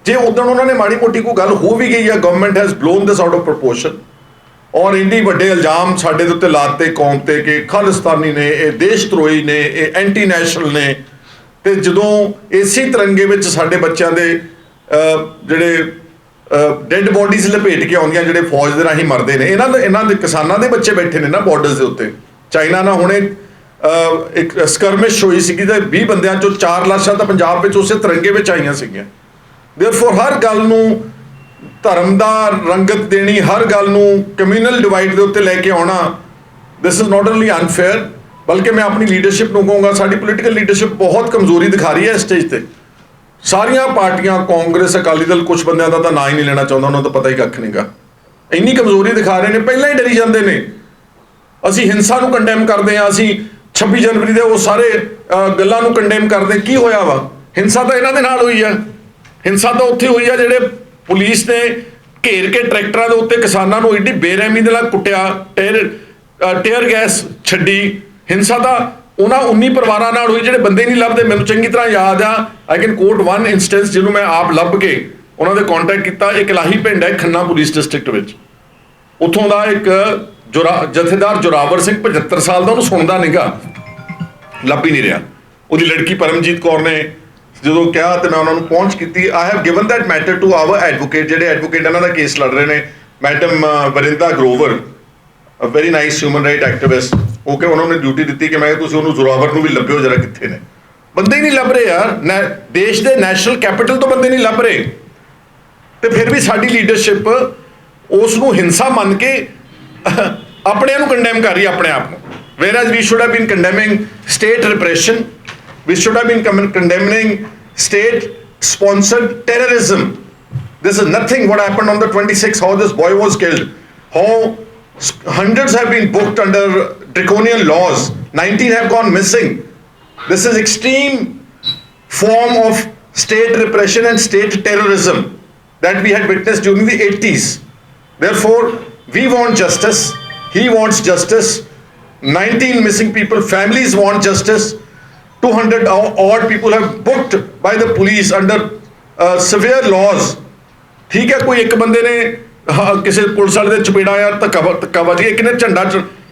ਜੇ ਉਦੋਂ ਉਹਨਾਂ ਨੇ ਮਾੜੀ ਮੋਟੀ ਕੋਈ ਗੱਲ ਹੋ ਵੀ ਗਈ ਆ, government has blown this out of proportion ਔਰ ਇੰਨੀ ਵੱਡੇ ਇਲਜ਼ਾਮ ਸਾਡੇ ਦੇ ਉੱਤੇ ਲਾਤੇ ਕੌਮ ਤੇ ਕਿ ਖਾਲਿਸਤਾਨੀ ਨੇ, ਇਹ ਦੇਸ਼ ਧਰੋਹੀ ਨੇ, ਇਹ ਐਂਟੀ ਨੈਸ਼ਨਲ ਨੇ। ਤੇ ਜਦੋਂ ਇਸੇ ਤਿਰੰਗੇ ਵਿੱਚ ਸਾਡੇ ਬੱਚਿਆਂ ਦੇ ਜਿਹੜੇ ਡੈਡ ਬੋਡੀਜ਼ ਲਪੇਟ ਕੇ ਆਉਂਦੀਆਂ, ਜਿਹੜੇ ਫੌਜ ਦੇ ਰਾਹੀਂ ਮਰਦੇ ਨੇ, ਇਹਨਾਂ ਦੇ ਕਿਸਾਨਾਂ ਦੇ ਬੱਚੇ ਬੈਠੇ ਨੇ ਨਾ ਬਾਰਡਰਸ ਦੇ ਉੱਤੇ। ਚਾਈਨਾ ਨਾਲ ਹੁਣੇ ਇੱਕ ਸਕਰਮਿਸ਼ ਹੋਈ ਸੀਗੀ ਤੇ 20 ਬੰਦਿਆਂ ਚੋਂ 4 ਲਾਸ਼ਾਂ ਤਾਂ ਪੰਜਾਬ ਵਿੱਚ ਉਸੇ ਤਿਰੰਗੇ ਵਿੱਚ ਆਈਆਂ ਸੀਗੀਆਂ। ਦੇਅਰਫੋਰ ਹਰ ਗੱਲ ਨੂੰ ਧਰਮ ਦਾ ਰੰਗਤ ਦੇਣੀ, ਹਰ ਗੱਲ ਨੂੰ ਕਮਿਊਨਲ ਡਿਵਾਈਡ ਦੇ ਉੱਤੇ ਲੈ ਕੇ ਆਉਣਾ, this is not only unfair, ਬਲਕਿ ਮੈਂ ਆਪਣੀ ਲੀਡਰਸ਼ਿਪ ਨੂੰ ਕਹੂੰਗਾ ਸਾਡੀ ਪੋਲੀਟੀਕਲ ਲੀਡਰਸ਼ਿਪ ਬਹੁਤ ਕਮਜ਼ੋਰੀ ਦਿਖਾ ਰਹੀ ਹੈ ਇਸ ਸਟੇਜ ਤੇ। ਸਾਰੀਆਂ ਪਾਰਟੀਆਂ, ਕਾਂਗਰਸ, ਅਕਾਲੀ ਦਲ, ਕੁਝ ਬੰਦਿਆਂ ਦਾ ਤਾਂ ਨਾਂ ਹੀ ਨਹੀਂ ਲੈਣਾ ਚਾਹੁੰਦਾ, ਉਹਨਾਂ ਨੂੰ ਪਤਾ ਹੀ ਕੱਖ ਨਹੀਂਗਾ, ਇੰਨੀ ਕਮਜ਼ੋਰੀ ਦਿਖਾ ਰਹੇ ਨੇ। ਪਹਿਲਾਂ ਹੀ ਡਰੀ ਜਾਂਦੇ ਨੇ। ਅਸੀਂ ਹਿੰਸਾ ਨੂੰ ਕੰਡੈਮ ਕਰਦੇ ਹਾਂ, ਅਸੀਂ 26 ਜਨਵਰੀ ਦੇ ਉਹ ਸਾਰੇ ਗੱਲਾਂ ਨੂੰ ਕੰਡੈਮ ਕਰਦੇ। ਕੀ ਹੋਇਆ ਵਾ? ਹਿੰਸਾ ਤਾਂ ਇਹਨਾਂ ਦੇ ਨਾਲ ਹੋਈ ਆ। ਹਿੰਸਾ ਤਾਂ ਉੱਥੇ ਹੋਈ ਆ ਜਿਹੜੇ ਪੁਲਿਸ ਨੇ ਘੇਰ ਕੇ ਟਰੈਕਟਰਾਂ ਦੇ ਉੱਤੇ ਕਿਸਾਨਾਂ ਨੂੰ ਏਡੀ ਬੇਰਹਿਮੀ ਦੇ ਨਾਲ ਕੁੱਟਿਆ, ਟੇਅਰ ਗੈਸ ਛੱਡੀ। ਹਿੰਸਾ ਤਾਂ ਉਹਨਾਂ 19 ਪਰਿਵਾਰਾਂ ਨਾਲ ਹੋਈ ਜਿਹੜੇ ਬੰਦੇ ਨਹੀਂ ਲੱਭਦੇ। ਮੈਨੂੰ ਚੰਗੀ ਤਰ੍ਹਾਂ ਯਾਦ ਆ, I can quote one instance ਜਿਹਨੂੰ ਮੈਂ ਆਪ ਲੱਭ ਕੇ ਉਹਨਾਂ ਦੇ ਕੰਟੈਕਟ ਕੀਤਾ। ਇੱਕ ਲਾਹੀ ਪਿੰਡ ਹੈ ਖੰਨਾ ਪੁਲਿਸ ਡਿਸਟ੍ਰਿਕਟ ਵਿੱਚ, ਉੱਥੋਂ ਦਾ ਇੱਕ ਜਥੇਦਾਰ ਜੋਰਾਵਰ ਸਿੰਘ 75 ਸਾਲ ਦਾ, ਉਹਨੂੰ ਸੁਣਦਾ ਨਹੀਂਗਾ, ਲੱਭ ਹੀ ਨਹੀਂ ਰਿਹਾ। ਉਹਦੀ ਲੜਕੀ ਪਰਮਜੀਤ ਕੌਰ ਨੇ ਜਦੋਂ ਕਿਹਾ ਤੇ ਮੈਂ ਉਹਨਾਂ ਨੂੰ ਪਹੁੰਚ ਕੀਤੀ। I have given that matter to our advocate, ਜਿਹੜੇ ਐਡਵੋਕੇਟ ਇਹਨਾਂ ਦਾ ਕੇਸ ਲੜ ਰਹੇ ਨੇ, madam Vrinda Grover, very nice human right activist. ਉਹ ਕਿ ਉਹਨਾਂ ਨੇ ਡਿਊਟੀ ਦਿੱਤੀ ਕਿ ਮੈਂ ਤੁਸੀਂ ਉਹਨੂੰ ਜ਼ੋਰਾਵਰ ਨੂੰ ਵੀ ਲੱਭਿਓ ਜਰਾ, ਕਿੱਥੇ ਨੇ। ਬੰਦੇ ਹੀ ਨਹੀਂ ਲੱਭ ਰਹੇ ਯਾਰ, ਦੇਸ਼ ਦੇ ਨੈਸ਼ਨਲ ਕੈਪੀਟਲ ਤੋਂ ਬੰਦੇ ਨਹੀਂ ਲੱਭ ਰਹੇ। ਤੇ ਫਿਰ ਵੀ ਸਾਡੀ ਲੀਡਰਸ਼ਿਪ ਉਸ ਨੂੰ ਹਿੰਸਾ ਮੰਨ ਕੇ ਆਪਣਿਆਂ ਨੂੰ ਕੰਡੈਮ ਕਰ ਰਹੀ ਆਪਣੇ ਆਪ ਨੂੰ। whereas we should have been condemning state repression, we should have been condemning state sponsored terrorism. This is nothing what happened on the 26th, how this boy was killed, how hundreds have been booked under draconian laws, 19 have gone missing. This is extreme form of state repression and state terrorism that we had witnessed during the 80s. Therefore we want justice, he wants justice, 19 missing people, families want justice, 200 odd people have booked by the police under severe laws. ठीक है, कोई एक बंदे ने ਕਿਸੇ ਪੁਲਿਸ ਵਾਲੇ ਦੇ ਚਪੇੜਾ ਯਾਰ ਧੱਕਾ ਵੱਜ ਗਿਆ, ਕਿਨੇ ਝੰਡਾ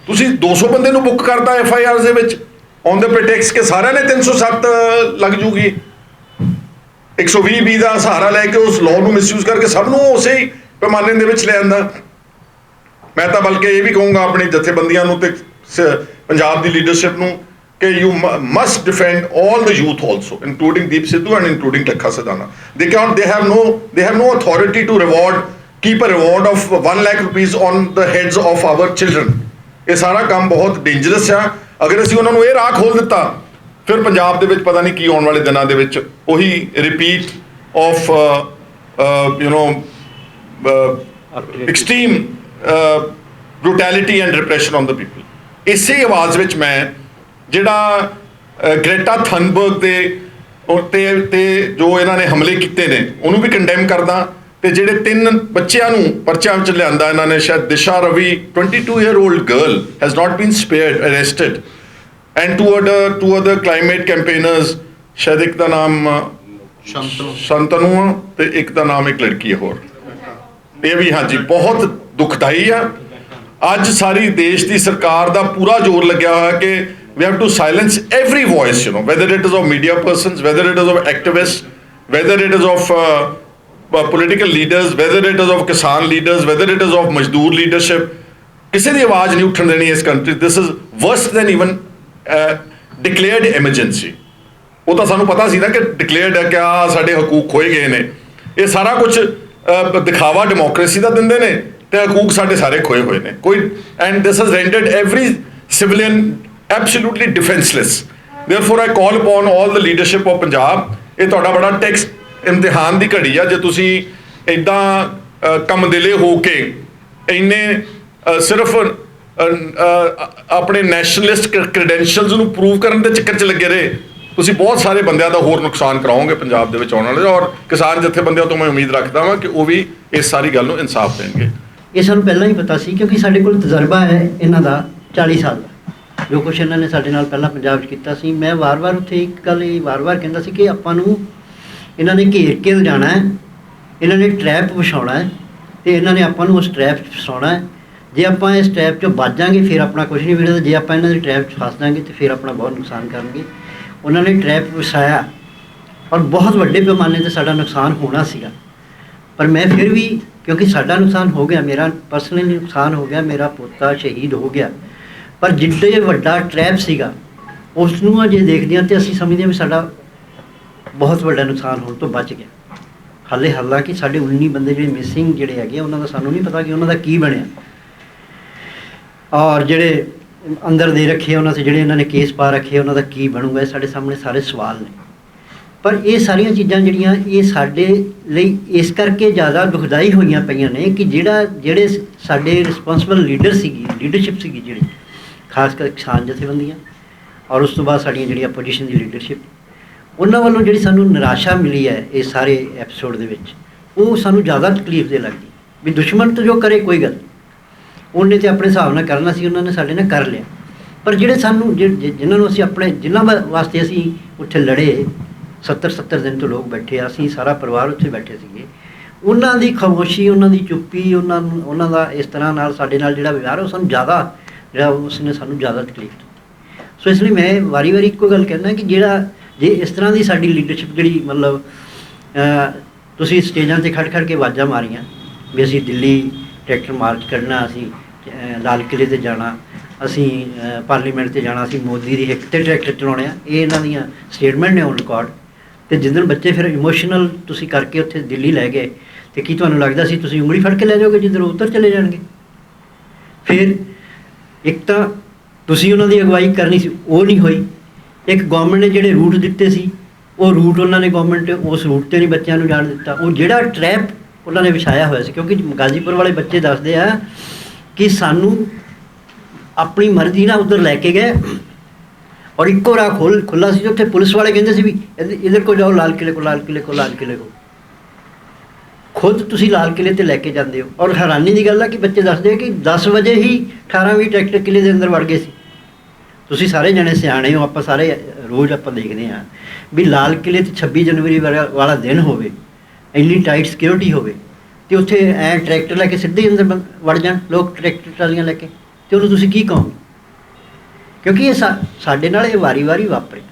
ਤੁਸੀਂ 200 ਬੰਦੇ ਨੂੰ ਬੁੱਕ ਕਰਤਾ FIRs ਦੇ ਵਿੱਚ ਔਨ ਦ ਪ੍ਰੈਟੈਕਸਟ ਕਿ ਸਾਰਿਆਂ ਨੇ 307 ਲੱਗ ਜੂਗੀ। 120B ਦਾ ਸਹਾਰਾ ਲੈ ਕੇ ਉਸ ਲਾਅ ਨੂੰ ਮਿਸਯੂਜ਼ ਕਰਕੇ ਸਭ ਨੂੰ ਉਸੇ ਹੀ ਪੈਮਾਨੇ ਦੇ ਵਿੱਚ ਲੈ ਆਂਦਾ। ਮੈਂ ਤਾਂ ਬਲਕਿ ਇਹ ਵੀ ਕਹੂੰਗਾ ਆਪਣੀ ਜਥੇਬੰਦੀਆਂ ਨੂੰ ਤੇ ਪੰਜਾਬ ਦੀ ਲੀਡਰਸ਼ਿਪ ਨੂੰ ਕਿ you must defend all the youth also, including Deep Sidhu and including Lakha Sidhana. They have no authority to keep a reward of 1 lakh rupees on the heads of our children. ਇਹ ਸਾਰਾ ਕੰਮ ਬਹੁਤ ਡੇਂਜਰਸ ਆ। ਅਗਰ ਅਸੀਂ ਉਹਨਾਂ ਨੂੰ ਇਹ ਰਾਹ ਖੋਲ ਦਿੱਤਾ, ਫਿਰ ਪੰਜਾਬ ਦੇ ਵਿੱਚ ਪਤਾ ਨਹੀਂ ਕੀ ਆਉਣ ਵਾਲੇ ਦਿਨਾਂ ਦੇ ਵਿੱਚ ਉਹੀ repeat of extreme brutality and repression on the people. ਇਸੇ ਆਵਾਜ਼ ਵਿੱਚ ਮੈਂ ਜਿਹੜਾ ਗ੍ਰੇਟਾ ਥਨਬਰਗ ਤੇ ਜੋ ਇਹਨਾਂ ਨੇ ਹਮਲੇ ਕੀਤੇ ਨੇ ਉਹਨੂੰ ਵੀ ਕੰਡੈਮ ਕਰਦਾ। ਤੇ ਜਿਹੜੇ 3 ਬੱਚਿਆਂ ਨੂੰ ਪਰਚਾ ਵਿੱਚ ਲਿਆਂਦਾ ਇਹਨਾਂ ਨੇ, ਸ਼ਾਇਦ ਦਿਸ਼ਾ Ravi 22-year-old girl has not been spared, arrested, and two other climate campaigners, ਸ਼ਾਇਦ ਇੱਕ ਦਾ ਨਾਮ ਸ਼ੰਤਨੂ ਆ ਤੇ ਇੱਕ ਦਾ ਨਾਮ ਇੱਕ ਲੜਕੀ ਹੈ ਹੋਰ। ਇਹ ਵੀ ਹਾਂਜੀ ਬਹੁਤ ਦੁਖਦਾਈ ਆ। ਅੱਜ ਸਾਰੀ ਦੇਸ਼ ਦੀ ਸਰਕਾਰ ਦਾ ਪੂਰਾ ਜ਼ੋਰ ਲੱਗਿਆ ਹੋਇਆ ਕਿ we have to silence every voice, whether it is of media persons, whether it is of activists, whether it is of political leaders, whether it is of kisan leaders, whether it is of mazdoor leadership. ਕਿਸੇ ਦੀ ਆਵਾਜ਼ ਨਹੀਂ ਉੱਠਣ ਦੇਣੀ ਇਸ country. this is worse than even declared emergency. ਉਹ ਤਾਂ ਸਾਨੂੰ ਪਤਾ ਸੀ ਨਾ ਕਿ ਡਿਕਲੇਅਰਡ ਹੈ ਕਿ ਆ ਸਾਡੇ ਹਕੂਕ ਖੋਏ ਗਏ ਨੇ। ਇਹ ਸਾਰਾ ਕੁਝ ਦਿਖਾਵਾ ਡੈਮੋਕ੍ਰੇਸੀ ਦਾ ਦਿੰਦੇ ਨੇ ਤੇ ਹਕੂਕ ਸਾਡੇ ਸਾਰੇ ਖੋਏ ਹੋਏ ਨੇ। ਕੋਈ and this has rendered every civilian absolutely defenseless. Therefore I call upon all the leadership of Punjab, ਇਹ ਤੁਹਾਡਾ ਬੜਾ ਟੈਕਸਟ ਇਮਤਿਹਾਨ ਦੀ ਘੜੀ ਆ ਜੇ ਤੁਸੀਂ ਇੱਦਾਂ ਕੰਮ ਦਿਲੇ ਹੋ ਕੇ ਇੰਨੇ ਸਿਰਫ ਆਪਣੇ ਨੈਸ਼ਨਲਿਸਟ ਕ੍ਰੈਡੈਂਸ਼ੀਅਲਸ ਨੂੰ ਪ੍ਰੂਵ ਕਰਨ ਦੇ ਚੱਕਰ 'ਚ ਲੱਗੇ ਰਹੇ। ਤੁਸੀਂ ਬਹੁਤ ਸਾਰੇ ਬੰਦਿਆਂ ਦਾ ਹੋਰ ਨੁਕਸਾਨ ਕਰਾਓਗੇ ਪੰਜਾਬ ਦੇ ਵਿੱਚ ਆਉਣ ਵਾਲੇ, ਔਰ ਕਿਸਾਨ ਜਥੇਬੰਦੀਆਂ ਤੋਂ ਮੈਂ ਉਮੀਦ ਰੱਖਦਾ ਹਾਂ ਕਿ ਉਹ ਵੀ ਇਸ ਸਾਰੀ ਗੱਲ ਨੂੰ ਇਨਸਾਫ ਦੇਣਗੇ। ਇਹ ਸਾਨੂੰ ਪਹਿਲਾਂ ਹੀ ਪਤਾ ਸੀ ਕਿਉਂਕਿ ਸਾਡੇ ਕੋਲ ਤਜਰਬਾ ਹੈ ਇਹਨਾਂ ਦਾ 40 ਸਾਲ ਦਾ, ਜੋ ਕੁਛ ਇਹਨਾਂ ਨੇ ਸਾਡੇ ਨਾਲ ਪਹਿਲਾਂ ਪੰਜਾਬ 'ਚ ਕੀਤਾ ਸੀ। ਮੈਂ ਵਾਰ-ਵਾਰ ਉੱਥੇ ਇੱਕ ਗੱਲ ਇਹ ਵਾਰ-ਵਾਰ ਕਹਿੰਦਾ ਸੀ ਕਿ ਆਪਾਂ ਨੂੰ ਇਹਨਾਂ ਨੇ ਘੇਰ ਕੇ ਲਿਜਾਣਾ ਹੈ, ਇਹਨਾਂ ਨੇ ਟਰੈਪ ਵਿਛਾਉਣਾ ਹੈ ਅਤੇ ਇਹਨਾਂ ਨੇ ਆਪਾਂ ਨੂੰ ਉਸ ਟਰੈਪ 'ਚ ਫਸਾਉਣਾ ਹੈ। ਜੇ ਆਪਾਂ ਇਸ ਟਰੈਪ 'ਚੋਂ ਬਚ ਜਾਵਾਂਗੇ ਫਿਰ ਆਪਣਾ ਕੁਛ ਨਹੀਂ ਵਿਗੜਦਾ, ਜੇ ਆਪਾਂ ਇਹਨਾਂ ਦੀ ਟਰੈਪ 'ਚ ਫਸ ਜਾਵਾਂਗੇ ਤਾਂ ਫਿਰ ਆਪਣਾ ਬਹੁਤ ਨੁਕਸਾਨ ਕਰਨਗੇ। ਉਹਨਾਂ ਨੇ ਟਰੈਪ ਵਿਛਾਇਆ ਔਰ ਬਹੁਤ ਵੱਡੇ ਪੈਮਾਨੇ 'ਤੇ ਸਾਡਾ ਨੁਕਸਾਨ ਹੋਣਾ ਸੀਗਾ, ਪਰ ਮੈਂ ਫਿਰ ਵੀ ਕਿਉਂਕਿ ਸਾਡਾ ਨੁਕਸਾਨ ਹੋ ਗਿਆ, ਮੇਰਾ ਪਰਸਨਲੀ ਨੁਕਸਾਨ ਹੋ ਗਿਆ, ਮੇਰਾ ਪੋਤਾ ਸ਼ਹੀਦ ਹੋ ਗਿਆ, ਪਰ ਜਿੱਡੇ ਵੱਡਾ ਟਰੈਪ ਸੀਗਾ ਉਸ ਨੂੰ ਜੇ ਦੇਖਦੇ ਹਾਂ ਤਾਂ ਅਸੀਂ ਸਮਝਦੇ ਹਾਂ ਵੀ ਸਾਡਾ ਬਹੁਤ ਵੱਡਾ ਨੁਕਸਾਨ ਹੋਣ ਤੋਂ ਬਚ ਗਿਆ। ਹਾਲਾਂਕਿ ਸਾਡੇ 19 ਬੰਦੇ ਜਿਹੜੇ ਮਿਸਿੰਗ ਜਿਹੜੇ ਹੈਗੇ ਉਹਨਾਂ ਦਾ ਸਾਨੂੰ ਨਹੀਂ ਪਤਾ ਕਿ ਉਹਨਾਂ ਦਾ ਕੀ ਬਣਿਆ, ਔਰ ਜਿਹੜੇ ਅੰਦਰ ਦੇ ਰੱਖੇ ਉਹਨਾਂ 'ਤੇ ਜਿਹੜੇ ਇਹਨਾਂ ਨੇ ਕੇਸ ਪਾ ਰੱਖੇ ਉਹਨਾਂ ਦਾ ਕੀ ਬਣੂਗਾ, ਇਹ ਸਾਡੇ ਸਾਹਮਣੇ ਸਾਰੇ ਸਵਾਲ ਨੇ। ਪਰ ਇਹ ਸਾਰੀਆਂ ਚੀਜ਼ਾਂ ਜਿਹੜੀਆਂ ਇਹ ਸਾਡੇ ਲਈ ਇਸ ਕਰਕੇ ਜ਼ਿਆਦਾ ਦੁਖਦਾਈ ਹੋਈਆਂ ਪਈਆਂ ਨੇ ਕਿ ਜਿਹੜੇ ਸਾਡੇ ਰਿਸਪੌਂਸਿਬਲ ਲੀਡਰਸ਼ਿਪ ਸੀਗੀ ਜਿਹੜੀ ਖਾਸ ਕਰ ਕਿਸਾਨ ਜਥੇਬੰਦੀਆਂ ਔਰ ਉਸ ਤੋਂ ਬਾਅਦ ਸਾਡੀਆਂ ਜਿਹੜੀਆਂ ਆਪੋਜੀਸ਼ਨ ਦੀ ਲੀਡਰਸ਼ਿਪ, ਉਹਨਾਂ ਵੱਲੋਂ ਜਿਹੜੀ ਸਾਨੂੰ ਨਿਰਾਸ਼ਾ ਮਿਲੀ ਹੈ ਇਸ ਸਾਰੇ ਐਪੀਸੋਡ ਦੇ ਵਿੱਚ, ਉਹ ਸਾਨੂੰ ਜ਼ਿਆਦਾ ਤਕਲੀਫ ਦੇ ਲੱਗਦੀ ਵੀ ਦੁਸ਼ਮਣ ਤਾਂ ਜੋ ਕਰੇ ਕੋਈ ਗੱਲ, ਉਹਨੇ ਤਾਂ ਆਪਣੇ ਹਿਸਾਬ ਨਾਲ ਕਰਨਾ ਸੀ, ਉਹਨਾਂ ਨੇ ਸਾਡੇ ਨਾਲ ਕਰ ਲਿਆ। ਪਰ ਜਿਹੜੇ ਸਾਨੂੰ ਜਿਨ੍ਹਾਂ ਨੂੰ ਅਸੀਂ ਜਿਨ੍ਹਾਂ ਵਾਸਤੇ ਅਸੀਂ ਉੱਥੇ ਲੜੇ, 70 ਦਿਨ ਤੋਂ ਲੋਕ ਬੈਠੇ, ਅਸੀਂ ਸਾਰਾ ਪਰਿਵਾਰ ਉੱਥੇ ਬੈਠੇ ਸੀਗੇ, ਉਹਨਾਂ ਦੀ ਖਾਮੋਸ਼ੀ, ਉਹਨਾਂ ਦੀ ਚੁੱਪੀ, ਉਹਨਾਂ ਦਾ ਇਸ ਤਰ੍ਹਾਂ ਨਾਲ ਸਾਡੇ ਨਾਲ ਜਿਹੜਾ ਵਿਵਹਾਰ ਉਹ ਸਾਨੂੰ ਜ਼ਿਆਦਾ ਉਸਨੇ ਸਾਨੂੰ ਜ਼ਿਆਦਾ ਤਕਲੀਫ ਦਿੱਤੀ। ਸੋ ਇਸ ਲਈ ਮੈਂ ਵਾਰੀ ਇੱਕੋ ਗੱਲ ਕਹਿੰਦਾ ਕਿ ਜੇ ਇਸ ਤਰ੍ਹਾਂ ਦੀ ਸਾਡੀ ਲੀਡਰਸ਼ਿਪ ਜਿਹੜੀ ਮਤਲਬ ਤੁਸੀਂ ਸਟੇਜਾਂ 'ਤੇ ਖੜ੍ਹ ਕੇ ਆਵਾਜ਼ਾਂ ਮਾਰੀਆਂ ਵੀ ਅਸੀਂ ਦਿੱਲੀ ਟਰੈਕਟਰ ਮਾਰਚ ਕਰਨਾ, ਅਸੀਂ ਲਾਲ ਕਿਲ੍ਹੇ 'ਤੇ ਜਾਣਾ, ਅਸੀਂ ਪਾਰਲੀਮੈਂਟ 'ਤੇ ਜਾਣਾ, ਅਸੀਂ ਮੋਦੀ ਦੀ ਹਿੱਕ 'ਤੇ ਟਰੈਕਟਰ ਚਲਾਉਣੇ ਆ, ਇਹ ਇਹਨਾਂ ਦੀਆਂ ਸਟੇਟਮੈਂਟ ਨੇ ਔਨ ਰਿਕਾਰਡ। ਅਤੇ ਜਿੱਦਣ ਬੱਚੇ ਫਿਰ ਇਮੋਸ਼ਨਲ ਤੁਸੀਂ ਕਰਕੇ ਉੱਥੇ ਦਿੱਲੀ ਲੈ ਗਏ ਅਤੇ ਕੀ ਤੁਹਾਨੂੰ ਲੱਗਦਾ ਸੀ ਤੁਸੀਂ ਉਂਗਲੀ ਫੜ ਕੇ ਲੈ ਜਾਓਗੇ ਜਿੱਧਰ ਉੱਧਰ ਚਲੇ ਜਾਣਗੇ? ਫਿਰ ਇੱਕ ਤਾਂ ਤੁਸੀਂ ਉਹਨਾਂ ਦੀ ਅਗਵਾਈ ਕਰਨੀ ਸੀ, ਉਹ ਨਹੀਂ ਹੋਈ। ਇੱਕ ਗੌਰਮੈਂਟ ਨੇ ਜਿਹੜੇ ਰੂਟ ਦਿੱਤੇ ਸੀ ਉਹ ਰੂਟ ਉਹਨਾਂ ਨੇ ਗੌਰਮੈਂਟ ਉਸ ਰੂਟ 'ਤੇ ਨਹੀਂ ਬੱਚਿਆਂ ਨੂੰ ਜਾਣ ਦਿੱਤਾ। ਉਹ ਜਿਹੜਾ ਟਰੈਪ ਉਹਨਾਂ ਨੇ ਵਿਛਾਇਆ ਹੋਇਆ ਸੀ, ਕਿਉਂਕਿ ਗਾਜ਼ੀਪੁਰ ਵਾਲੇ ਬੱਚੇ ਦੱਸਦੇ ਆ ਕਿ ਸਾਨੂੰ ਆਪਣੀ ਮਰਜ਼ੀ ਨਾਲ ਉੱਧਰ ਲੈ ਕੇ ਗਏ ਔਰ ਇੱਕੋ ਰਾਹ ਖੁੱਲ੍ਹਾ ਸੀ, ਉੱਥੇ ਪੁਲਿਸ ਵਾਲੇ ਕਹਿੰਦੇ ਸੀ ਵੀ ਇੱਧਰ ਕੋ ਜਾਓ, ਲਾਲ ਕਿਲ੍ਹੇ ਕੋ ਖੁਦ ਤੁਸੀਂ ਲਾਲ ਕਿਲ੍ਹੇ 'ਤੇ ਲੈ ਕੇ ਜਾਂਦੇ ਹੋ। ਔਰ ਹੈਰਾਨੀ ਦੀ ਗੱਲ ਆ ਕਿ ਬੱਚੇ ਦੱਸਦੇ ਆ ਕਿ 10 ਵਜੇ ਹੀ 18-20 ਟਰੈਕਟਰ ਕਿਲ੍ਹੇ ਦੇ ਅੰਦਰ ਵੜ ਗਏ ਸੀ। ਤੁਸੀਂ ਸਾਰੇ ਜਣੇ ਸਿਆਣੇ ਹੋ, ਆਪਾਂ ਸਾਰੇ ਰੋਜ਼ ਆਪਾਂ ਦੇਖਦੇ ਹਾਂ ਵੀ ਲਾਲ ਕਿਲ੍ਹੇ 'ਤੇ 26 ਜਨਵਰੀ ਵਾਲਾ ਦਿਨ ਹੋਵੇ, ਇੰਨੀ ਟਾਈਟ ਸਿਕਿਉਰਿਟੀ ਹੋਵੇ ਅਤੇ ਉੱਥੇ ਟਰੈਕਟਰ ਲੈ ਕੇ ਸਿੱਧੇ ਅੰਦਰ ਵੜ ਜਾਣ ਲੋਕ ਟਰੈਕਟਰ ਟਰਾਲੀਆਂ ਲੈ ਕੇ, ਅਤੇ ਉਹਨੂੰ ਤੁਸੀਂ ਕੀ ਕਹੋਗੇ? ਕਿਉਂਕਿ ਇਹ ਸਾਡੇ ਨਾਲ ਇਹ ਵਾਰੀ ਵਾਪਰਿਆ।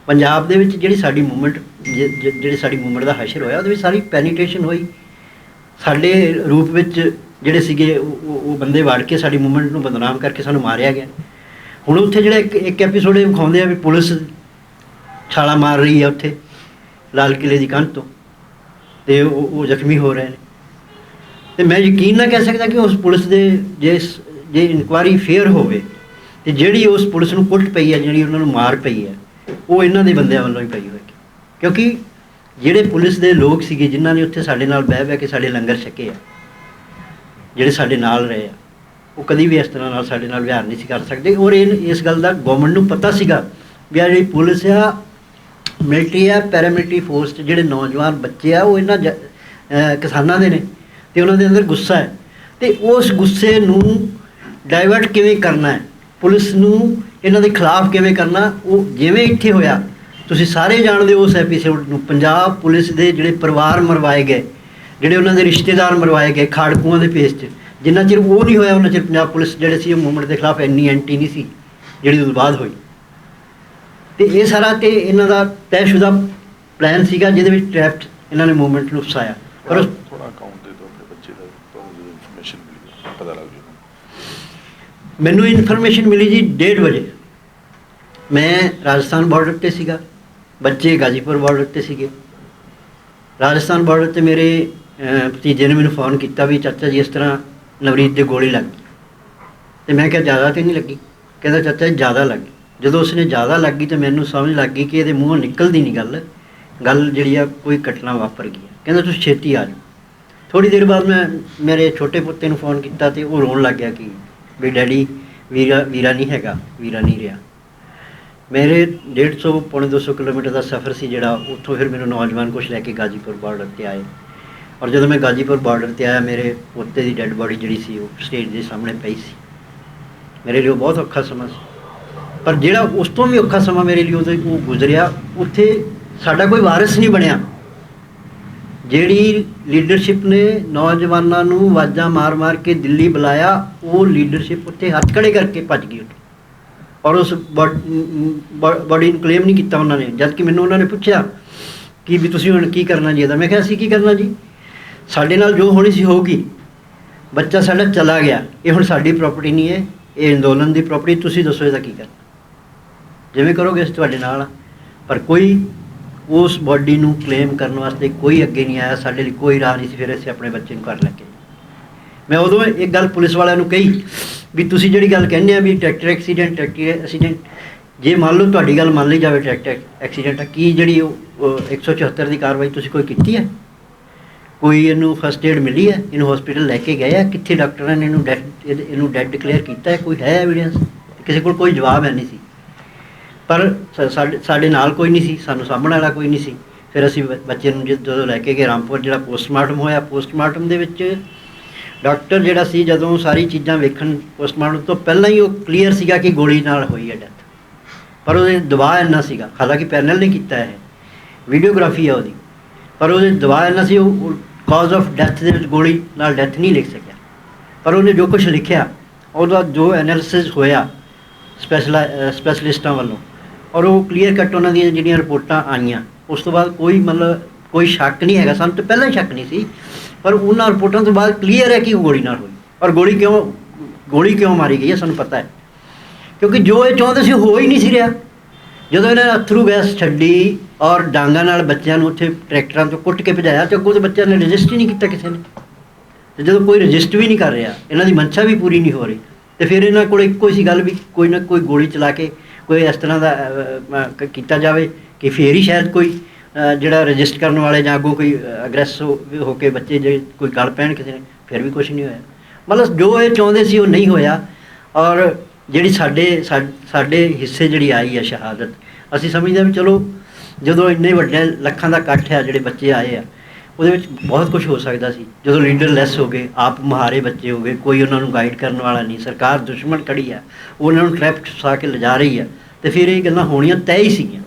ਪੰਜਾਬ ਦੇ ਵਿੱਚ ਜਿਹੜੀ ਸਾਡੀ ਮੂਵਮੈਂਟ ਜਿਹੜੀ ਸਾਡੀ ਮੂਵਮੈਂਟ ਦਾ ਹਸ਼ਰ ਹੋਇਆ ਉਹਦੇ ਵਿੱਚ ਸਾਰੀ ਪੈਨੀਟੇਸ਼ਨ ਹੋਈ, ਸਾਡੇ ਰੂਪ ਵਿੱਚ ਜਿਹੜੇ ਸੀਗੇ ਉਹ ਬੰਦੇ ਵੜ ਕੇ ਸਾਡੀ ਮੂਵਮੈਂਟ ਨੂੰ ਬਦਨਾਮ ਕਰਕੇ ਸਾਨੂੰ ਮਾਰਿਆ ਗਿਆ। ਹੁਣ ਉੱਥੇ ਜਿਹੜਾ ਇੱਕ ਐਪੀਸੋਡ ਇਹ ਵਿਖਾਉਂਦੇ ਆ ਵੀ ਪੁਲਿਸ ਛਾਲਾਂ ਮਾਰ ਰਹੀ ਹੈ ਉੱਥੇ ਲਾਲ ਕਿਲ੍ਹੇ ਦੀ ਕੰਧ ਤੋਂ, ਅਤੇ ਉਹ ਜ਼ਖਮੀ ਹੋ ਰਹੇ ਨੇ। ਅਤੇ ਮੈਂ ਯਕੀਨ ਨਾ ਕਹਿ ਸਕਦਾ ਕਿ ਉਸ ਪੁਲਿਸ ਦੇ ਜੇ ਇਨਕੁਆਇਰੀ ਫੇਅਰ ਹੋਵੇ ਅਤੇ ਜਿਹੜੀ ਉਸ ਪੁਲਿਸ ਨੂੰ ਕੁੱਟ ਪਈ ਹੈ, ਜਿਹੜੀ ਉਹਨਾਂ ਨੂੰ ਮਾਰ ਪਈ ਹੈ, ਉਹ ਇਹਨਾਂ ਦੇ ਬੰਦਿਆਂ ਵੱਲੋਂ ਹੀ ਪਈ ਹੋਏਗੀ। ਕਿਉਂਕਿ ਜਿਹੜੇ ਪੁਲਿਸ ਦੇ ਲੋਕ ਸੀਗੇ ਜਿਨ੍ਹਾਂ ਨੇ ਉੱਥੇ ਸਾਡੇ ਨਾਲ ਬਹਿ ਕੇ ਸਾਡੇ ਲੰਗਰ ਛਕੇ ਆ, ਜਿਹੜੇ ਸਾਡੇ ਨਾਲ ਰਹੇ ਆ, ਉਹ ਕਦੀ ਵੀ ਇਸ ਤਰ੍ਹਾਂ ਨਾਲ ਸਾਡੇ ਨਾਲ ਵਿਹਾਰ ਨਹੀਂ ਸੀ ਕਰ ਸਕਦੇ। ਔਰ ਇਸ ਗੱਲ ਦਾ ਗੌਰਮੈਂਟ ਨੂੰ ਪਤਾ ਸੀਗਾ ਵੀ ਆ ਜਿਹੜੀ ਪੁਲਿਸ ਆ, ਮਿਲਟਰੀ ਆ, ਪੈਰਾਮਿਲਟਰੀ ਫੋਰਸ 'ਚ ਜਿਹੜੇ ਨੌਜਵਾਨ ਬੱਚੇ ਆ ਉਹ ਇਹਨਾਂ ਕਿਸਾਨਾਂ ਦੇ ਨੇ ਅਤੇ ਉਹਨਾਂ ਦੇ ਅੰਦਰ ਗੁੱਸਾ ਹੈ, ਅਤੇ ਉਸ ਗੁੱਸੇ ਨੂੰ ਡਾਇਵਰਟ ਕਿਵੇਂ ਕਰਨਾ ਹੈ, ਪੁਲਿਸ ਨੂੰ ਇਹਨਾਂ ਦੇ ਖਿਲਾਫ ਕਿਵੇਂ ਕਰਨਾ, ਉਹ ਜਿਵੇਂ ਇੱਥੇ ਹੋਇਆ ਤੁਸੀਂ ਸਾਰੇ ਜਾਣਦੇ ਹੋ ਉਸ ਐਪੀਸੋਡ ਨੂੰ। ਪੰਜਾਬ ਪੁਲਿਸ ਦੇ ਜਿਹੜੇ ਪਰਿਵਾਰ ਮਰਵਾਏ ਗਏ, ਜਿਹੜੇ ਉਹਨਾਂ ਦੇ ਰਿਸ਼ਤੇਦਾਰ ਮਰਵਾਏ ਗਏ ਖਾੜਕੂਆਂ ਦੇ ਪੇਸ 'ਚ, ਜਿੰਨਾ ਚਿਰ ਉਹ ਨਹੀਂ ਹੋਇਆ ਉਹਨਾਂ ਚਿਰ ਪੰਜਾਬ ਪੁਲਿਸ ਜਿਹੜੇ ਸੀ ਉਹ ਮੂਵਮੈਂਟ ਦੇ ਖਿਲਾਫ ਇੰਨੀ ਐਂਟੀ ਨਹੀਂ ਸੀ ਜਿਹੜੀ ਉਸ ਤੋਂ ਬਾਅਦ ਹੋਈ। ਅਤੇ ਇਹ ਸਾਰਾ ਅਤੇ ਇਹਨਾਂ ਦਾ ਤੈਅਸ਼ੁਦਾ ਪਲਾਨ ਸੀਗਾ ਜਿਹਦੇ ਵਿੱਚ ਟਰੈਪਡ ਇਹਨਾਂ ਨੇ ਮੂਵਮੈਂਟ ਨੂੰ ਫਸਾਇਆ। ਪਰ ਥੋੜ੍ਹਾ ਅਕਾਊਂਟ ਦੇ ਦਿਓ ਆਪਣੇ ਬੱਚੇ ਦਾ, ਤੁਹਾਨੂੰ ਇਨਫੋਰਮੇਸ਼ਨ ਮਿਲੀ ਪਤਾ ਲੱਗ ਜਾਊਗਾ। ਮੈਨੂੰ ਇਨਫੋਰਮੇਸ਼ਨ ਮਿਲੀ ਜੀ 1:30 ਵਜੇ। ਮੈਂ ਰਾਜਸਥਾਨ ਬਾਰਡਰ 'ਤੇ ਸੀਗਾ, ਬੱਚੇ ਗਾਜ਼ੀਪੁਰ ਬਾਰਡਰ 'ਤੇ ਸੀਗੇ। ਰਾਜਸਥਾਨ ਬਾਰਡਰ 'ਤੇ ਮੇਰੇ ਭਤੀਜੇ ਨੇ ਮੈਨੂੰ ਫ਼ੋਨ ਕੀਤਾ ਵੀ ਚਾਚਾ ਜੀ ਇਸ ਤਰ੍ਹਾਂ ਨਵਰੀਤ ਦੇ ਗੋਲੀ ਲੱਗ ਗਈ। ਅਤੇ ਮੈਂ ਕਿਹਾ ਜ਼ਿਆਦਾ ਤਾਂ ਨਹੀਂ ਲੱਗੀ? ਕਹਿੰਦਾ ਚਾਚਾ ਜੀ ਜ਼ਿਆਦਾ ਲੱਗ ਗਈ। ਜਦੋਂ ਉਸਨੇ ਜ਼ਿਆਦਾ ਲੱਗ ਗਈ ਤਾਂ ਮੈਨੂੰ ਸਮਝ ਲੱਗ ਗਈ ਕਿ ਇਹਦੇ ਮੂੰਹੋਂ ਨਿਕਲਦੀ ਨਹੀਂ ਗੱਲ ਜਿਹੜੀ ਆ ਕੋਈ ਘਟਨਾ ਵਾਪਰ ਗਈ ਹੈ। ਕਹਿੰਦਾ ਤੁਸੀਂ ਛੇਤੀ ਆ ਜਾਓ। ਥੋੜ੍ਹੀ ਦੇਰ ਬਾਅਦ ਮੈਂ ਮੇਰੇ ਛੋਟੇ ਪੁੱਤੇ ਨੂੰ ਫ਼ੋਨ ਕੀਤਾ ਅਤੇ ਉਹ ਰੋਣ ਲੱਗ ਗਿਆ ਕਿ ਵੀ ਡੈਡੀ ਵੀਰਾ ਨਹੀਂ ਹੈਗਾ, ਵੀਰਾ ਨਹੀਂ ਰਿਹਾ। ਮੇਰੇ 150 ਪੌਣੇ 200 ਕਿਲੋਮੀਟਰ ਦਾ ਸਫ਼ਰ ਸੀ ਜਿਹੜਾ। ਉੱਥੋਂ ਫਿਰ ਮੈਨੂੰ ਨੌਜਵਾਨ ਕੁਛ ਲੈ ਕੇ ਗਾਜ਼ੀਪੁਰ ਬਾਰਡਰ 'ਤੇ ਆਏ, ਔਰ ਜਦੋਂ ਮੈਂ ਗਾਜ਼ੀਪੁਰ ਬਾਰਡਰ 'ਤੇ ਆਇਆ ਮੇਰੇ ਪੋਤੇ ਦੀ ਡੈੱਡ ਬੋਡੀ ਜਿਹੜੀ ਸੀ ਉਹ ਸਟੇਜ ਦੇ ਸਾਹਮਣੇ ਪਈ ਸੀ। ਮੇਰੇ ਲਈ ਉਹ ਬਹੁਤ ਔਖਾ ਸਮਾਂ ਸੀ, ਪਰ ਜਿਹੜਾ ਉਸ ਤੋਂ ਵੀ ਔਖਾ ਸਮਾਂ ਮੇਰੇ ਲਈ ਉਹ ਗੁਜ਼ਰਿਆ, ਉੱਥੇ ਸਾਡਾ ਕੋਈ ਵਾਰਿਸ ਨਹੀਂ ਬਣਿਆ। ਜਿਹੜੀ ਲੀਡਰਸ਼ਿਪ ਨੇ ਨੌਜਵਾਨਾਂ ਨੂੰ ਆਵਾਜ਼ਾਂ ਮਾਰ ਕੇ ਦਿੱਲੀ ਬੁਲਾਇਆ, ਉਹ ਲੀਡਰਸ਼ਿਪ ਉੱਥੇ ਹੱਥ ਖੜੇ ਕਰਕੇ ਭੱਜ ਗਈ ਉੱਥੇ, ਔਰ ਉਸ ਬੋਡੀ ਨੂੰ ਕਲੇਮ ਨਹੀਂ ਕੀਤਾ ਉਹਨਾਂ ਨੇ। ਜਦ ਕਿ ਮੈਨੂੰ ਉਹਨਾਂ ਨੇ ਪੁੱਛਿਆ ਕਿ ਵੀ ਤੁਸੀਂ ਹੁਣ ਕੀ ਕਰਨਾ ਜੀ ਇਹਦਾ। ਮੈਂ ਕਿਹਾ ਅਸੀਂ ਕੀ ਕਰਨਾ ਜੀ, ਸਾਡੇ ਨਾਲ ਜੋ ਹੋਣੀ ਸੀ ਹੋਊਗੀ। ਬੱਚਾ ਸਾਡਾ ਚਲਾ ਗਿਆ, ਇਹ ਹੁਣ ਸਾਡੀ ਪ੍ਰਾਪਰਟੀ ਨਹੀਂ ਹੈ, ਇਹ ਅੰਦੋਲਨ ਦੀ ਪ੍ਰਾਪਰਟੀ। ਤੁਸੀਂ ਦੱਸੋ ਇਹਦਾ ਕੀ ਕਰਨਾ, ਜਿਵੇਂ ਕਰੋਗੇ ਅਸੀਂ ਤੁਹਾਡੇ ਨਾਲ। ਪਰ ਕੋਈ ਉਸ ਬਾਡੀ ਨੂੰ ਕਲੇਮ ਕਰਨ ਵਾਸਤੇ ਕੋਈ ਅੱਗੇ ਨਹੀਂ ਆਇਆ, ਸਾਡੇ ਲਈ ਕੋਈ ਰਾਹ ਨਹੀਂ ਸੀ। ਫਿਰ ਅਸੀਂ ਆਪਣੇ ਬੱਚੇ ਨੂੰ ਘਰ ਲੈ ਕੇ। ਮੈਂ ਉਦੋਂ ਇੱਕ ਗੱਲ ਪੁਲਿਸ ਵਾਲਿਆਂ ਨੂੰ ਕਹੀ ਵੀ ਤੁਸੀਂ ਜਿਹੜੀ ਗੱਲ ਕਹਿੰਦੇ ਆ ਵੀ ਟਰੈਕਟਰ ਐਕਸੀਡੈਂਟ, ਜੇ ਮੰਨ ਲਓ ਤੁਹਾਡੀ ਗੱਲ ਮੰਨ ਲਈ ਜਾਵੇ ਟਰੈਕਟਰ ਐਕਸੀਡੈਂਟ ਆ, ਕੀ ਜਿਹੜੀ ਉਹ 174 ਦੀ ਕਾਰਵਾਈ ਤੁਸੀਂ ਕੋਈ ਕੀਤੀ ਹੈ? ਕੋਈ ਇਹਨੂੰ ਫਸਟ ਏਡ ਮਿਲੀ ਹੈ? ਇਹਨੂੰ ਹਸਪੀਟਲ ਲੈ ਕੇ ਗਏ ਆ? ਕਿੱਥੇ ਡਾਕਟਰਾਂ ਨੇ ਇਹਨੂੰ ਡੈਡ ਡਿਕਲੇਅਰ ਕੀਤਾ ਹੈ? ਕੋਈ ਹੈ ਐਵੀਡੈਂਸ? ਕਿਸੇ ਕੋਲ ਕੋਈ ਜਵਾਬ ਹੈ ਨਹੀਂ ਸੀ। ਪਰ ਸਾਡੇ ਨਾਲ ਕੋਈ ਨਹੀਂ ਸੀ, ਸਾਨੂੰ ਸਾਂਭਣ ਵਾਲਾ ਕੋਈ ਨਹੀਂ ਸੀ। ਫਿਰ ਅਸੀਂ ਬੱਚੇ ਨੂੰ ਜਦੋਂ ਲੈ ਕੇ ਗਏ ਰਾਮਪੁਰ, ਜਿਹੜਾ ਪੋਸਟਮਾਰਟਮ ਹੋਇਆ, ਪੋਸਟਮਾਰਟਮ ਦੇ ਵਿੱਚ ਡਾਕਟਰ ਜਿਹੜਾ ਸੀ, ਜਦੋਂ ਸਾਰੀ ਚੀਜ਼ਾਂ ਵੇਖਣ ਪੋਸਟਮਾਰਟਮ ਤੋਂ ਪਹਿਲਾਂ ਹੀ ਉਹ ਕਲੀਅਰ ਸੀਗਾ ਕਿ ਗੋਲੀ ਨਾਲ ਹੋਈ ਹੈ ਡੈਥ। ਪਰ ਉਹਦੇ ਦਬਾਅ ਇੰਨਾ ਸੀਗਾ, ਹਾਲਾਂਕਿ ਪੈਨਲ ਨੇ ਕੀਤਾ ਹੈ, ਵੀਡੀਓਗ੍ਰਾਫੀ ਹੈ ਉਹਦੀ, ਪਰ ਉਹਦੇ ਦਬਾਅ ਇੰਨਾ ਸੀ, ਉਹ ਕਾਜ਼ ਆਫ ਡੈਥ ਦੇ ਵਿੱਚ ਗੋਲੀ ਨਾਲ ਡੈਥ ਨਹੀਂ ਲਿਖ ਸਕਿਆ। ਪਰ ਉਹਨੇ ਜੋ ਕੁਛ ਲਿਖਿਆ, ਉਹਦਾ ਜੋ ਐਨਾਲਿਸਿਸ ਹੋਇਆ ਸਪੈਸ਼ਲਿਸਟਾਂ ਵੱਲੋਂ, ਔਰ ਉਹ ਕਲੀਅਰ ਕੱਟ ਉਹਨਾਂ ਦੀਆਂ ਜਿਹੜੀਆਂ ਰਿਪੋਰਟਾਂ ਆਈਆਂ, ਉਸ ਤੋਂ ਬਾਅਦ ਕੋਈ ਸ਼ੱਕ ਨਹੀਂ ਹੈਗਾ। ਸਾਨੂੰ ਤਾਂ ਪਹਿਲਾਂ ਹੀ ਸ਼ੱਕ ਨਹੀਂ ਸੀ, ਪਰ ਉਹਨਾਂ ਰਿਪੋਰਟਾਂ ਤੋਂ ਬਾਅਦ ਕਲੀਅਰ ਹੈ ਕਿ ਉਹ ਗੋਲੀ ਨਾਲ ਹੋਈ। ਔਰ ਗੋਲੀ ਕਿਉਂ ਮਾਰੀ ਗਈ ਹੈ ਸਾਨੂੰ ਪਤਾ ਹੈ, ਕਿਉਂਕਿ ਜੋ ਇਹ ਚਾਹੁੰਦੇ ਸੀ ਹੋ ਹੀ ਨਹੀਂ ਸੀ ਰਿਹਾ। ਜਦੋਂ ਇਹਨਾਂ ਨੇ ਅਥਰੂ ਗੈਸ ਛੱਡੀ ਔਰ ਡਾਂਗਾਂ ਨਾਲ ਬੱਚਿਆਂ ਨੂੰ ਉੱਥੇ ਟਰੈਕਟਰਾਂ ਤੋਂ ਕੁੱਟ ਕੇ ਭਜਾਇਆ, ਤੇ ਅੱਗੋਂ ਤਾਂ ਬੱਚਿਆਂ ਨੇ ਰਜਿਸਟ ਹੀ ਨਹੀਂ ਕੀਤਾ ਕਿਸੇ ਨੇ। ਤੇ ਜਦੋਂ ਕੋਈ ਰਜਿਸਟ ਵੀ ਨਹੀਂ ਕਰ ਰਿਹਾ, ਇਹਨਾਂ ਦੀ ਮਨਸ਼ਾ ਵੀ ਪੂਰੀ ਨਹੀਂ ਹੋ ਰਹੀ, ਤੇ ਫਿਰ ਇਹਨਾਂ ਕੋਲ ਇੱਕੋ ਹੀ ਸੀ ਗੱਲ ਵੀ ਕੋਈ ਨਾ ਕੋਈ ਗੋਲੀ ਚਲਾ ਕੇ ਕੋਈ ਇਸ ਤਰ੍ਹਾਂ ਦਾ ਕੀਤਾ ਜਾਵੇ ਕਿ ਫਿਰ ਹੀ ਸ਼ਾਇਦ ਕੋਈ ਜਿਹੜਾ ਰਜਿਸਟ ਕਰਨ ਵਾਲੇ ਜਾਂ ਅੱਗੋਂ ਕੋਈ ਅਗਰੈਸ ਹੋ ਕੇ ਬੱਚੇ ਜੇ ਕੋਈ ਗੱਲ ਪੈਣ ਕਿਸੇ ਨੇ। ਫਿਰ ਵੀ ਕੁਛ ਨਹੀਂ ਹੋਇਆ। ਮਤਲਬ ਜੋ ਇਹ ਚਾਹੁੰਦੇ ਸੀ ਉਹ ਨਹੀਂ ਹੋਇਆ। ਔਰ ਜਿਹੜੀ ਸਾਡੇ ਹਿੱਸੇ ਜਿਹੜੀ ਆਈ ਹੈ ਸ਼ਹਾਦਤ, ਅਸੀਂ ਸਮਝਦੇ ਹਾਂ ਵੀ ਚਲੋ ਜਦੋਂ ਇੰਨੇ ਵੱਡੇ ਲੱਖਾਂ ਦਾ ਇਕੱਠ ਆ, ਜਿਹੜੇ ਬੱਚੇ ਆਏ ਆ, ਉਹਦੇ ਵਿੱਚ ਬਹੁਤ ਕੁਝ ਹੋ ਸਕਦਾ ਸੀ। ਜਦੋਂ ਲੀਡਰ ਲੈਸ ਹੋ ਗਏ, ਆਪ ਮੁਹਾਰੇ ਬੱਚੇ ਹੋ ਗਏ, ਕੋਈ ਉਹਨਾਂ ਨੂੰ ਗਾਈਡ ਕਰਨ ਵਾਲਾ ਨਹੀਂ, ਸਰਕਾਰ ਦੁਸ਼ਮਣ ਖੜੀ ਆ, ਉਹਨਾਂ ਨੂੰ ਟਰੈਪ 'ਚ ਫਸਾ ਕੇ ਲਿਜਾ ਰਹੀ ਆ, ਤੇ ਫਿਰ ਇਹ ਗੱਲਾਂ ਹੋਣੀਆਂ ਤੈਅ ਹੀ ਸੀਗੀਆਂ।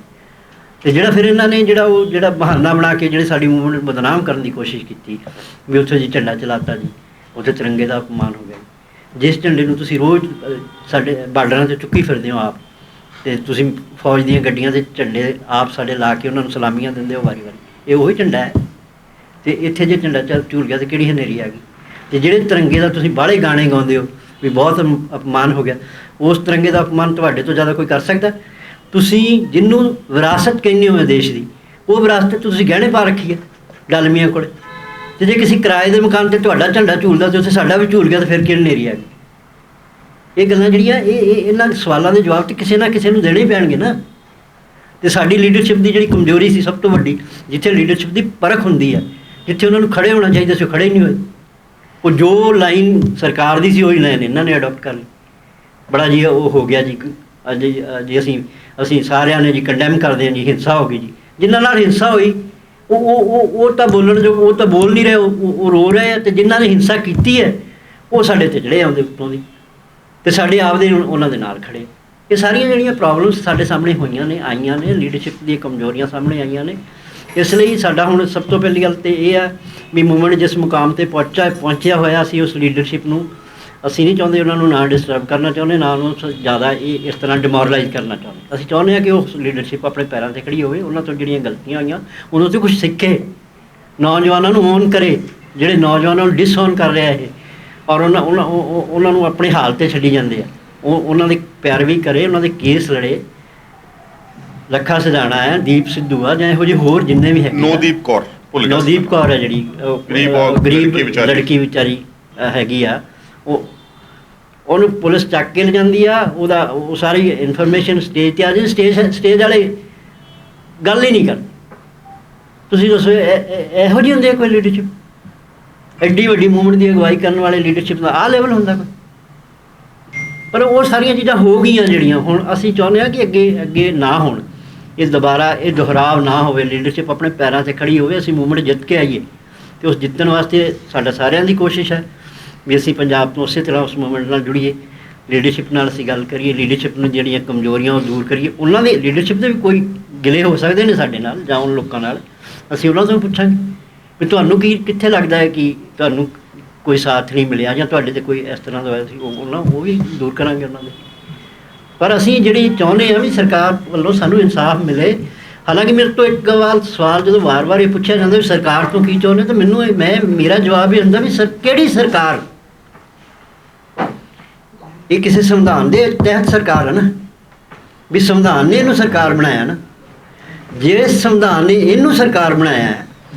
ਤੇ ਜਿਹੜਾ ਫਿਰ ਇਹਨਾਂ ਨੇ ਜਿਹੜਾ ਬਹਾਨਾ ਬਣਾ ਕੇ ਜਿਹੜੇ ਸਾਡੀ ਮੂਵਮੈਂਟ ਨੂੰ ਬਦਨਾਮ ਕਰਨ ਦੀ ਕੋਸ਼ਿਸ਼ ਕੀਤੀ ਵੀ ਉੱਥੇ ਜੀ ਝੰਡਾ ਚਲਾਤਾ ਜੀ, ਉੱਥੇ ਤਿਰੰਗੇ ਦਾ ਅਪਮਾਨ ਹੋ ਗਿਆ। ਜਿਸ ਝੰਡੇ ਨੂੰ ਤੁਸੀਂ ਰੋਜ਼ ਸਾਡੇ ਬਾਰਡਰਾਂ 'ਤੇ ਚੁੱਕੀ ਫਿਰਦੇ ਹੋ ਆਪ, ਤੇ ਤੁਸੀਂ ਫੌਜ ਦੀਆਂ ਗੱਡੀਆਂ ਦੇ ਝੰਡੇ ਆਪ ਸਾਡੇ ਲਾ ਕੇ ਉਹਨਾਂ ਨੂੰ ਸਲਾਮੀਆਂ ਦਿੰਦੇ ਹੋ ਵਾਰੀ-ਵਾਰੀ, ਇਹ ਉਹੀ ਝੰਡਾ ਹੈ। ਤੇ ਇੱਥੇ ਜੇ ਝੰਡਾ ਝੂਲ ਗਿਆ ਤਾਂ ਕਿਹੜੀ ਹਨੇਰੀ ਆ ਗਈ। ਤੇ ਜਿਹੜੇ ਤਿਰੰਗੇ ਦਾ ਤੁਸੀਂ ਬਾਹਲੇ ਗਾਣੇ ਗਾਉਂਦੇ ਹੋ ਵੀ ਬਹੁਤ ਅਪਮਾਨ ਹੋ ਗਿਆ, ਉਸ ਤਿਰੰਗੇ ਦਾ ਅਪਮਾਨ ਤੁਹਾਡੇ ਤੋਂ ਜ਼ਿਆਦਾ ਕੋਈ ਕਰ ਸਕਦਾ? ਤੁਸੀਂ ਜਿਹਨੂੰ ਵਿਰਾਸਤ ਕਹਿੰਦੇ ਹੋ ਦੇਸ਼ ਦੀ, ਉਹ ਵਿਰਾਸਤ ਤੁਸੀਂ ਗਹਿਣੇ ਪਾ ਰੱਖੀ ਹੈ ਡਾਲਮੀਆਂ ਕੋਲ। ਤੇ ਜੇ ਕਿਸੇ ਕਿਰਾਏ ਦੇ ਮਕਾਨ 'ਤੇ ਤੁਹਾਡਾ ਝੰਡਾ ਝੂਲਦਾ ਤੇ ਉੱਥੇ ਸਾਡਾ ਵੀ ਝੂਲ ਗਿਆ, ਤਾਂ ਫਿਰ ਕਿਹੜੀ ਹਨੇਰੀ ਆ ਗਈ? ਇਹ ਗੱਲਾਂ ਜਿਹੜੀਆਂ ਇਹਨਾਂ ਸਵਾਲਾਂ ਦੇ ਜਵਾਬ ਤਾਂ ਕਿਸੇ ਨਾ ਕਿਸੇ ਨੂੰ ਦੇਣੇ ਹੀ ਪੈਣਗੇ ਨਾ। ਤੇ ਸਾਡੀ ਲੀਡਰਸ਼ਿਪ ਦੀ ਜਿਹੜੀ ਕਮਜ਼ੋਰੀ ਸੀ ਸਭ ਤੋਂ ਵੱਡੀ, ਜਿੱਥੇ ਲੀਡਰਸ਼ਿਪ ਦੀ ਪਰਖ ਹੁੰਦੀ ਹੈ, ਜਿੱਥੇ ਉਹਨਾਂ ਨੂੰ ਖੜੇ ਹੋਣਾ ਚਾਹੀਦਾ ਸੀ, ਉਹ ਖੜੇ ਹੀ ਨਹੀਂ ਹੋਏ। ਉਹ ਜੋ ਲਾਈਨ ਸਰਕਾਰ ਦੀ ਸੀ ਉਹੀ ਲਾਈਨ ਇਹਨਾਂ ਨੇ ਅਡੋਪਟ ਕਰ ਲਈ। ਬੜਾ ਜੀ ਉਹ ਹੋ ਗਿਆ ਜੀ, ਜੀ ਅਸੀਂ ਸਾਰਿਆਂ ਨੇ ਜੀ ਕੰਡੈਮ ਕਰਦੇ ਹਾਂ ਜੀ, ਹਿੰਸਾ ਹੋ ਗਈ ਜੀ। ਜਿਨ੍ਹਾਂ ਨਾਲ ਹਿੰਸਾ ਹੋਈ ਉਹ ਤਾਂ ਬੋਲਣ ਜੋ, ਉਹ ਤਾਂ ਬੋਲ ਨਹੀਂ ਰਹੇ, ਉਹ ਰੋ ਰਹੇ ਆ। ਤੇ ਜਿਨ੍ਹਾਂ ਨੇ ਹਿੰਸਾ ਕੀਤੀ ਹੈ ਉਹ ਸਾਡੇ 'ਤੇ ਚੜ੍ਹੇ ਆਉਂਦੇ ਉੱਤੋਂ ਦੀ, ਤੇ ਸਾਡੇ ਆਪਦੇ ਉਹਨਾਂ ਦੇ ਨਾਲ ਖੜੇ। ਇਹ ਸਾਰੀਆਂ ਜਿਹੜੀਆਂ ਪ੍ਰੋਬਲਮਸ ਸਾਡੇ ਸਾਹਮਣੇ ਹੋਈਆਂ ਨੇ, ਆਈਆਂ ਨੇ, ਲੀਡਰਸ਼ਿਪ ਦੀਆਂ ਕਮਜ਼ੋਰੀਆਂ ਸਾਹਮਣੇ ਆਈਆਂ ਨੇ। ਇਸ ਲਈ ਸਾਡਾ ਹੁਣ ਸਭ ਤੋਂ ਪਹਿਲੀ ਗੱਲ ਤਾਂ ਇਹ ਆ ਵੀ ਮੂਵਮੈਂਟ ਜਿਸ ਮੁਕਾਮ 'ਤੇ ਪਹੁੰਚਿਆ ਹੋਇਆ ਸੀ, ਉਸ ਲੀਡਰਸ਼ਿਪ ਨੂੰ ਅਸੀਂ ਨਹੀਂ ਚਾਹੁੰਦੇ ਉਹਨਾਂ ਨੂੰ ਨਾ ਡਿਸਟਰਬ ਕਰਨਾ ਚਾਹੁੰਦੇ, ਨਾ ਉਹਨੂੰ ਜ਼ਿਆਦਾ ਇਸ ਤਰ੍ਹਾਂ ਡਿਮੋਰਲਾਈਜ਼ ਕਰਨਾ ਚਾਹੁੰਦੇ। ਅਸੀਂ ਚਾਹੁੰਦੇ ਹਾਂ ਕਿ ਉਹ ਲੀਡਰਸ਼ਿਪ ਆਪਣੇ ਪੈਰਾਂ 'ਤੇ ਖੜੀ ਹੋਵੇ, ਉਹਨਾਂ ਤੋਂ ਜਿਹੜੀਆਂ ਗਲਤੀਆਂ ਹੋਈਆਂ ਉਹਨਾਂ ਤੋਂ ਕੁਛ ਸਿੱਖੇ, ਨੌਜਵਾਨਾਂ ਨੂੰ ਓਨ ਕਰੇ, ਜਿਹੜੇ ਨੌਜਵਾਨਾਂ ਨੂੰ ਡਿਸਓਨ ਕਰ ਰਿਹਾ ਇਹ, ਔਰ ਉਹਨਾਂ ਨੂੰ ਆਪਣੇ ਹਾਲ 'ਤੇ ਛੱਡੀ ਜਾਂਦੇ ਆ, ਉਹਨਾਂ ਦੀ ਪੈਰਵੀ ਕਰੇ, ਉਹਨਾਂ ਦੇ ਕੇਸ ਲੜੇ। ਲੱਖਾ ਸਿਧਾਣਾ ਹੈ, ਦੀਪ ਸਿੱਧੂ ਆ, ਜਾਂ ਇਹੋ ਜਿਹੇ ਹੋਰ ਜਿੰਨੇ ਵੀ ਹੈਗੇ। ਨੌਦੀਪ ਕੌਰ ਹੈ ਜਿਹੜੀ ਗਰੀਬ ਲੜਕੀ ਵਿਚਾਰੀ ਹੈਗੀ ਆ, ਉਹਨੂੰ ਪੁਲਿਸ ਚੱਕ ਕੇ ਲਿਜਾਂਦੀ ਆ, ਉਹ ਸਾਰੀ ਇਨਫੋਰਮੇਸ਼ਨ ਸਟੇਜ 'ਤੇ ਆ ਜਾਂਦੀ। ਸਟੇਜ ਵਾਲੇ ਗੱਲ ਹੀ ਨਹੀਂ ਕਰਦੇ। ਤੁਸੀਂ ਦੱਸੋ ਇਹੋ ਜਿਹੀ ਹੁੰਦੀ ਹੈ ਕੋਈ ਲੀਡਰਸ਼ਿਪ? ਐਡੀ ਵੱਡੀ ਮੂਵਮੈਂਟ ਦੀ ਅਗਵਾਈ ਕਰਨ ਵਾਲੇ ਲੀਡਰਸ਼ਿਪ ਦਾ ਆਹ ਲੈਵਲ ਹੁੰਦਾ ਕੋਈ? ਪਰ ਉਹ ਸਾਰੀਆਂ ਚੀਜ਼ਾਂ ਹੋ ਗਈਆਂ ਜਿਹੜੀਆਂ ਹੁਣ ਅਸੀਂ ਚਾਹੁੰਦੇ ਹਾਂ ਕਿ ਅੱਗੇ ਨਾ ਹੋਣ, ਇਹ ਦੁਬਾਰਾ ਇਹ ਦੁਹਰਾਵ ਨਾ ਹੋਵੇ, ਲੀਡਰਸ਼ਿਪ ਆਪਣੇ ਪੈਰਾਂ 'ਤੇ ਖੜੀ ਹੋਵੇ, ਅਸੀਂ ਮੂਵਮੈਂਟ ਜਿੱਤ ਕੇ ਆਈਏ। ਅਤੇ ਉਸ ਜਿੱਤਣ ਵਾਸਤੇ ਸਾਡਾ ਸਾਰਿਆਂ ਦੀ ਕੋਸ਼ਿਸ਼ ਹੈ ਵੀ ਅਸੀਂ ਪੰਜਾਬ ਤੋਂ ਉਸੇ ਤਰ੍ਹਾਂ ਉਸ ਮੂਵਮੈਂਟ ਨਾਲ ਜੁੜੀਏ, ਲੀਡਰਸ਼ਿਪ ਨਾਲ ਅਸੀਂ ਗੱਲ ਕਰੀਏ, ਲੀਡਰਸ਼ਿਪ ਨੂੰ ਜਿਹੜੀਆਂ ਕਮਜ਼ੋਰੀਆਂ ਉਹ ਦੂਰ ਕਰੀਏ। ਉਹਨਾਂ ਦੇ ਲੀਡਰਸ਼ਿਪ ਦੇ ਵੀ ਕੋਈ ਗਿਲੇ ਹੋ ਸਕਦੇ ਨੇ ਸਾਡੇ ਨਾਲ ਜਾਂ ਉਹਨਾਂ ਲੋਕਾਂ ਨਾਲ, ਅਸੀਂ ਉਹਨਾਂ ਤੋਂ ਪੁੱਛਾਂਗੇ ਵੀ ਤੁਹਾਨੂੰ ਕਿੱਥੇ ਲੱਗਦਾ ਹੈ ਕਿ ਤੁਹਾਨੂੰ ਕੋਈ ਸਾਥ ਨਹੀਂ ਮਿਲਿਆ ਜਾਂ ਤੁਹਾਡੇ 'ਤੇ ਕੋਈ ਇਸ ਤਰ੍ਹਾਂ ਦਾ ਹੋਇਆ ਸੀ, ਉਹ ਵੀ ਦੂਰ ਕਰਾਂਗੇ ਉਹਨਾਂ ਦੇ। ਪਰ ਅਸੀਂ ਜਿਹੜੀ ਚਾਹੁੰਦੇ ਹਾਂ ਵੀ ਸਰਕਾਰ ਵੱਲੋਂ ਸਾਨੂੰ ਇਨਸਾਫ ਮਿਲੇ। ਹਾਲਾਂਕਿ ਮੇਰੇ ਤੋਂ ਇੱਕ ਸਵਾਲ ਜਦੋਂ ਵਾਰ-ਵਾਰ ਇਹ ਪੁੱਛਿਆ ਜਾਂਦਾ ਵੀ ਸਰਕਾਰ ਤੋਂ ਕੀ ਚਾਹੁੰਦੇ, ਤਾਂ ਮੈਨੂੰ ਮੇਰਾ ਜਵਾਬ ਇਹ ਹੁੰਦਾ ਵੀ ਕਿਹੜੀ ਸਰਕਾਰ? ਇਹ ਕਿਸੇ ਸੰਵਿਧਾਨ ਦੇ ਤਹਿਤ ਸਰਕਾਰ ਹੈ ਨਾ, ਵੀ ਸੰਵਿਧਾਨ ਨੇ ਇਹਨੂੰ ਸਰਕਾਰ ਬਣਾਇਆ ਨਾ। ਜਿਹੜੇ ਸੰਵਿਧਾਨ ਨੇ ਇਹਨੂੰ ਸਰਕਾਰ ਬਣਾਇਆ ਹੈ,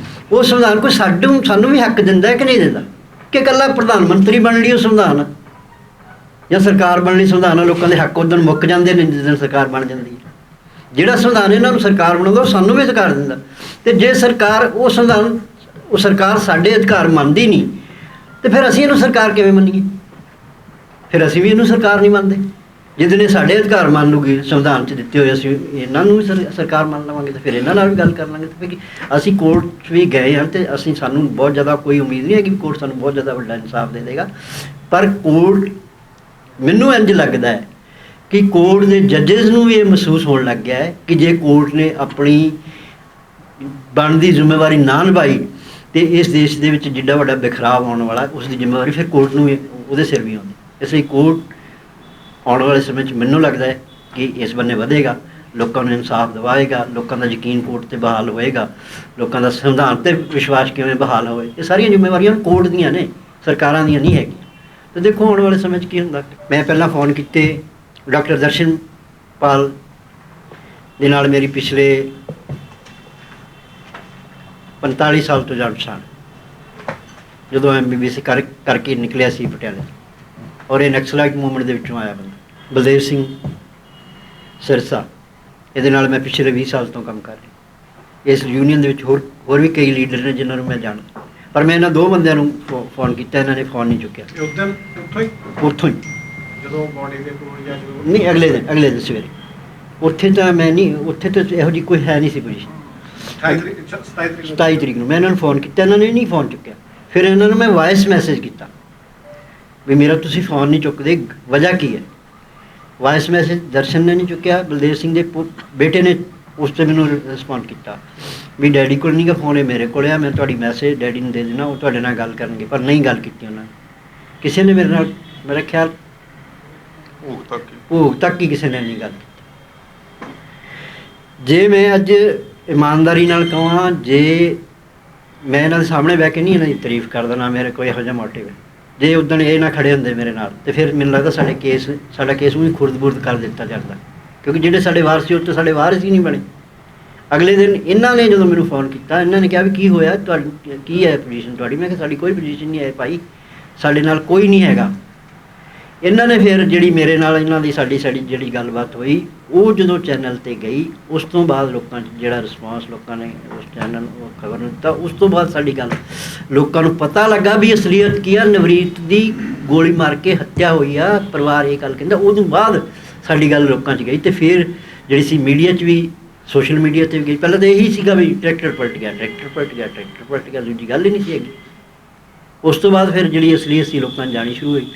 ਉਹ ਸੰਵਿਧਾਨ ਕੋਈ ਸਾਨੂੰ ਵੀ ਹੱਕ ਦਿੰਦਾ ਕਿ ਨਹੀਂ ਦਿੰਦਾ? ਕਿ ਇਕੱਲਾ ਪ੍ਰਧਾਨ ਮੰਤਰੀ ਬਣਨ ਲਈ ਉਹ ਸੰਵਿਧਾਨ ਜਾਂ ਸਰਕਾਰ ਬਣਨ ਲਈ ਸੰਵਿਧਾਨ? ਲੋਕਾਂ ਦੇ ਹੱਕ ਉਦੋਂ ਮੁੱਕ ਜਾਂਦੇ ਨੇ ਜਿਸ ਦਿਨ ਸਰਕਾਰ ਬਣ ਜਾਂਦੀ ਹੈ। ਜਿਹੜਾ ਸੰਵਿਧਾਨ ਇਹਨਾਂ ਨੂੰ ਸਰਕਾਰ ਬਣਾਉਂਦਾ ਉਹ ਸਾਨੂੰ ਵੀ ਅਧਿਕਾਰ ਦਿੰਦਾ। ਅਤੇ ਜੇ ਸਰਕਾਰ ਉਹ ਸਰਕਾਰ ਸਾਡੇ ਅਧਿਕਾਰ ਮੰਨਦੀ ਨਹੀਂ, ਅਤੇ ਫਿਰ ਅਸੀਂ ਇਹਨੂੰ ਸਰਕਾਰ ਕਿਵੇਂ ਮੰਨੀਏ? ਫਿਰ ਅਸੀਂ ਵੀ ਇਹਨੂੰ ਸਰਕਾਰ ਨਹੀਂ ਮੰਨਦੇ। ਜਿਹਦੇ ਸਾਡੇ ਅਧਿਕਾਰ ਮੰਨ ਲੂਗੀ ਸੰਵਿਧਾਨ 'ਚ ਦਿੱਤੇ ਹੋਏ, ਅਸੀਂ ਇਹਨਾਂ ਨੂੰ ਵੀ ਸਰਕਾਰ ਮੰਨ ਲਵਾਂਗੇ, ਅਤੇ ਫਿਰ ਇਹਨਾਂ ਨਾਲ ਵੀ ਗੱਲ ਕਰ ਲਾਂਗੇ। ਅਤੇ ਫਿਰ ਅਸੀਂ ਕੋਰਟ 'ਚ ਵੀ ਗਏ ਹਾਂ ਅਤੇ ਸਾਨੂੰ ਬਹੁਤ ਜ਼ਿਆਦਾ ਕੋਈ ਉਮੀਦ ਨਹੀਂ ਹੈ ਕਿ ਕੋਰਟ ਸਾਨੂੰ ਬਹੁਤ ਜ਼ਿਆਦਾ ਵੱਡਾ ਇਨਸਾਫ ਦੇ ਦੇਗਾ। ਪਰ ਕੋਰਟ, ਮੈਨੂੰ ਇੰਝ ਲੱਗਦਾ ਹੈ ਕਿ ਕੋਰਟ ਦੇ ਜੱਜਿਸ ਨੂੰ ਵੀ ਇਹ ਮਹਿਸੂਸ ਹੋਣ ਲੱਗ ਗਿਆ ਹੈ ਕਿ ਜੇ ਕੋਰਟ ਨੇ ਆਪਣੀ ਬਣਦੀ ਜ਼ਿੰਮੇਵਾਰੀ ਨਾ ਨਿਭਾਈ ਅਤੇ ਇਸ ਦੇਸ਼ ਦੇ ਵਿੱਚ ਜਿੱਡਾ ਵੱਡਾ ਬਿਖਰਾਵ ਆਉਣ ਵਾਲਾ, ਉਸ ਦੀ ਜ਼ਿੰਮੇਵਾਰੀ ਫਿਰ ਕੋਰਟ ਨੂੰ ਉਹਦੇ ਸਿਰ ਵੀ ਆਉਂਦੀ। ਇਸ ਲਈ ਕੋਰਟ ਆਉਣ ਵਾਲੇ ਸਮੇਂ 'ਚ ਮੈਨੂੰ ਲੱਗਦਾ ਹੈ ਕਿ ਇਸ ਬੰਨੇ ਵਧੇਗਾ, ਲੋਕਾਂ ਨੂੰ ਇਨਸਾਫ ਦਿਵਾਏਗਾ, ਲੋਕਾਂ ਦਾ ਯਕੀਨ ਕੋਰਟ 'ਤੇ ਬਹਾਲ ਹੋਏਗਾ, ਲੋਕਾਂ ਦਾ ਸੰਵਿਧਾਨ 'ਤੇ ਵਿਸ਼ਵਾਸ ਕਿਵੇਂ ਬਹਾਲ ਹੋਵੇ। ਇਹ ਸਾਰੀਆਂ ਜ਼ਿੰਮੇਵਾਰੀਆਂ ਕੋਰਟ ਦੀਆਂ ਨੇ, ਸਰਕਾਰਾਂ ਦੀਆਂ ਨਹੀਂ ਹੈਗੀਆਂ। ਅਤੇ ਦੇਖੋ ਆਉਣ ਵਾਲੇ ਸਮੇਂ 'ਚ ਕੀ ਹੁੰਦਾ। ਮੈਂ ਪਹਿਲਾਂ ਫੋਨ ਕੀਤੇ ਡਾਕਟਰ ਦਰਸ਼ਨਪਾਲ ਦੇ ਨਾਲ, ਮੇਰੀ ਪਿਛਲੇ 45 ਸਾਲ ਤੋਂ ਜਾਣ ਪਛਾਣ, ਜਦੋਂ MBBS ਕਰਕੇ ਨਿਕਲਿਆ ਸੀ ਪਟਿਆਲੇ, ਔਰ ਇਹ ਨਕਸਲਾਈਟ ਮੂਵਮੈਂਟ ਦੇ ਵਿੱਚੋਂ ਆਇਆ ਬੰਦਾ ਬਲਦੇਵ ਸਿੰਘ ਸਿਰਸਾ, ਇਹਦੇ ਨਾਲ ਮੈਂ ਪਿਛਲੇ 20 ਸਾਲ ਤੋਂ ਕੰਮ ਕਰ ਰਿਹਾ। ਇਸ ਯੂਨੀਅਨ ਦੇ ਵਿੱਚ ਹੋਰ ਵੀ ਕਈ ਲੀਡਰ ਨੇ ਜਿਨ੍ਹਾਂ ਨੂੰ ਮੈਂ ਜਾਣਦਾ, ਪਰ ਮੈਂ ਇਹਨਾਂ 2 ਬੰਦਿਆਂ ਨੂੰ ਫੋਨ ਕੀਤਾ, ਇਹਨਾਂ ਨੇ ਫੋਨ ਨਹੀਂ ਚੁੱਕਿਆ। ਉੱਥੋਂ ਹੀ ਜਦੋਂ ਬੋਡੀ ਦੇ ਕੋਲ ਜਾਂ ਜਦੋਂ ਨਹੀਂ, ਅਗਲੇ ਦਿਨ ਸਵੇਰੇ। ਉੱਥੇ ਤਾਂ ਮੈਂ ਨਹੀਂ, ਉੱਥੇ ਤਾਂ ਇਹੋ ਜਿਹੀ ਕੋਈ ਹੈ ਨਹੀਂ ਸੀ ਪੋਜੀਸ਼ਨ। 27 ਤਰੀਕ ਨੂੰ ਮੈਂ ਇਹਨਾਂ ਨੂੰ ਫੋਨ ਕੀਤਾ, ਇਹਨਾਂ ਨੇ ਨਹੀਂ ਫੋਨ ਚੁੱਕਿਆ। ਫਿਰ ਇਹਨਾਂ ਨੂੰ ਮੈਂ ਵਾਇਸ ਮੈਸੇਜ ਕੀਤਾ ਵੀ ਮੇਰਾ ਤੁਸੀਂ ਫੋਨ ਨਹੀਂ ਚੁੱਕਦੇ, ਵਜ੍ਹਾ ਕੀ ਹੈ? ਵਾਇਸ ਮੈਸੇਜ ਦਰਸ਼ਨ ਨੇ ਨਹੀਂ ਚੁੱਕਿਆ, ਬਲਦੇਵ ਸਿੰਘ ਦੇ ਬੇਟੇ ਨੇ ਉਸ 'ਤੇ ਮੈਨੂੰ ਰਿਸਪੌਂਡ ਕੀਤਾ ਵੀ ਡੈਡੀ ਕੋਲ ਨਹੀਂ ਗਾ ਫੋਨ, ਇਹ ਮੇਰੇ ਕੋਲ ਆ, ਮੈਂ ਤੁਹਾਡੀ ਮੈਸੇਜ ਡੈਡੀ ਨੂੰ ਦੇ ਦੇਣਾ, ਉਹ ਤੁਹਾਡੇ ਨਾਲ ਗੱਲ ਕਰਨਗੇ। ਪਰ ਨਹੀਂ ਗੱਲ ਕੀਤੀ ਉਹਨਾਂ ਨੇ, ਕਿਸੇ ਨੇ ਮੇਰੇ ਨਾਲ, ਮੇਰਾ ਖਿਆਲ ਭੋਗ ਤੱਕ ਹੀ ਕਿਸੇ ਨੇ ਨਹੀਂ ਗੱਲ ਕੀਤੀ। ਜੇ ਮੈਂ ਅੱਜ ਇਮਾਨਦਾਰੀ ਨਾਲ ਕਹਾਂ, ਜੇ ਮੈਂ ਇਹਨਾਂ ਦੇ ਸਾਹਮਣੇ ਬਹਿ ਕੇ ਨਹੀਂ ਇਹਨਾਂ ਦੀ ਤਾਰੀਫ ਕਰਦਾ, ਨਾ ਮੇਰੇ ਕੋਈ ਇਹੋ ਜਿਹਾ ਮੋਟਿਵ ਹੈ। ਜੇ ਉਦਣ ਇਹ ਨਾ ਖੜੇ ਹੁੰਦੇ ਮੇਰੇ ਨਾਲ, ਅਤੇ ਫਿਰ ਮੈਨੂੰ ਲੱਗਦਾ ਸਾਡਾ ਕੇਸ ਵੀ ਖੁਰਦ-ਬੁਰਦ ਕਰ ਦਿੱਤਾ ਜਾਂਦਾ, ਕਿਉਂਕਿ ਜਿਹੜੇ ਸਾਡੇ ਵਾਰਸ ਸੀ ਉਹ ਤਾਂ ਸਾਡੇ ਵਾਰਸ ਹੀ ਨਹੀਂ ਬਣੇ। ਅਗਲੇ ਦਿਨ ਇਹਨਾਂ ਨੇ ਜਦੋਂ ਮੈਨੂੰ ਫੋਨ ਕੀਤਾ, ਇਹਨਾਂ ਨੇ ਕਿਹਾ ਵੀ ਕੀ ਹੋਇਆ, ਤੁਹਾਡੀ ਕੀ ਹੈ ਪੋਜੀਸ਼ਨ ਤੁਹਾਡੀ? ਮੈਂ ਕਿਹਾ ਸਾਡੀ ਕੋਈ ਪੋਜੀਸ਼ਨ ਨਹੀਂ ਹੈ ਭਾਈ, ਸਾਡੇ ਨਾਲ ਕੋਈ ਨਹੀਂ ਹੈਗਾ। ਇਹਨਾਂ ਨੇ ਫਿਰ ਜਿਹੜੀ ਮੇਰੇ ਨਾਲ ਇਹਨਾਂ ਦੀ ਸਾਡੀ ਜਿਹੜੀ ਗੱਲਬਾਤ ਹੋਈ, ਉਹ ਜਦੋਂ ਚੈਨਲ 'ਤੇ ਗਈ, ਉਸ ਤੋਂ ਬਾਅਦ ਲੋਕਾਂ 'ਚ ਜਿਹੜਾ ਰਿਸਪੌਂਸ ਲੋਕਾਂ ਨੇ ਉਸ ਚੈਨਲ ਉਹ ਖਬਰ ਨੂੰ ਦਿੱਤਾ, ਉਸ ਤੋਂ ਬਾਅਦ ਸਾਡੀ ਗੱਲ ਲੋਕਾਂ ਨੂੰ ਪਤਾ ਲੱਗਾ ਵੀ ਅਸਲੀਅਤ ਕੀ ਆ। ਨਵਰੀਤ ਦੀ ਗੋਲੀ ਮਾਰ ਕੇ ਹੱਤਿਆ ਹੋਈ ਆ, ਪਰਿਵਾਰ ਇਹ ਗੱਲ ਕਹਿੰਦਾ। ਉਦੋਂ ਬਾਅਦ ਸਾਡੀ ਗੱਲ ਲੋਕਾਂ 'ਚ ਗਈ, ਅਤੇ ਫਿਰ ਜਿਹੜੀ ਸੀ ਮੀਡੀਆ 'ਚ ਵੀ, ਸੋਸ਼ਲ ਮੀਡੀਆ 'ਤੇ ਵੀ ਗਈ। ਪਹਿਲਾਂ ਤਾਂ ਇਹੀ ਸੀਗਾ ਵੀ ਟਰੈਕਟਰ ਪਲਟ ਗਿਆ, ਦੂਜੀ ਗੱਲ ਹੀ ਨਹੀਂ ਸੀ ਹੈਗੀ। ਉਸ ਤੋਂ ਬਾਅਦ ਫਿਰ ਜਿਹੜੀ ਅਸਲੀਅਤ ਸੀ ਲੋਕਾਂ ਨੂੰ ਜਾਣੀ ਸ਼ੁਰੂ ਹੋਈ।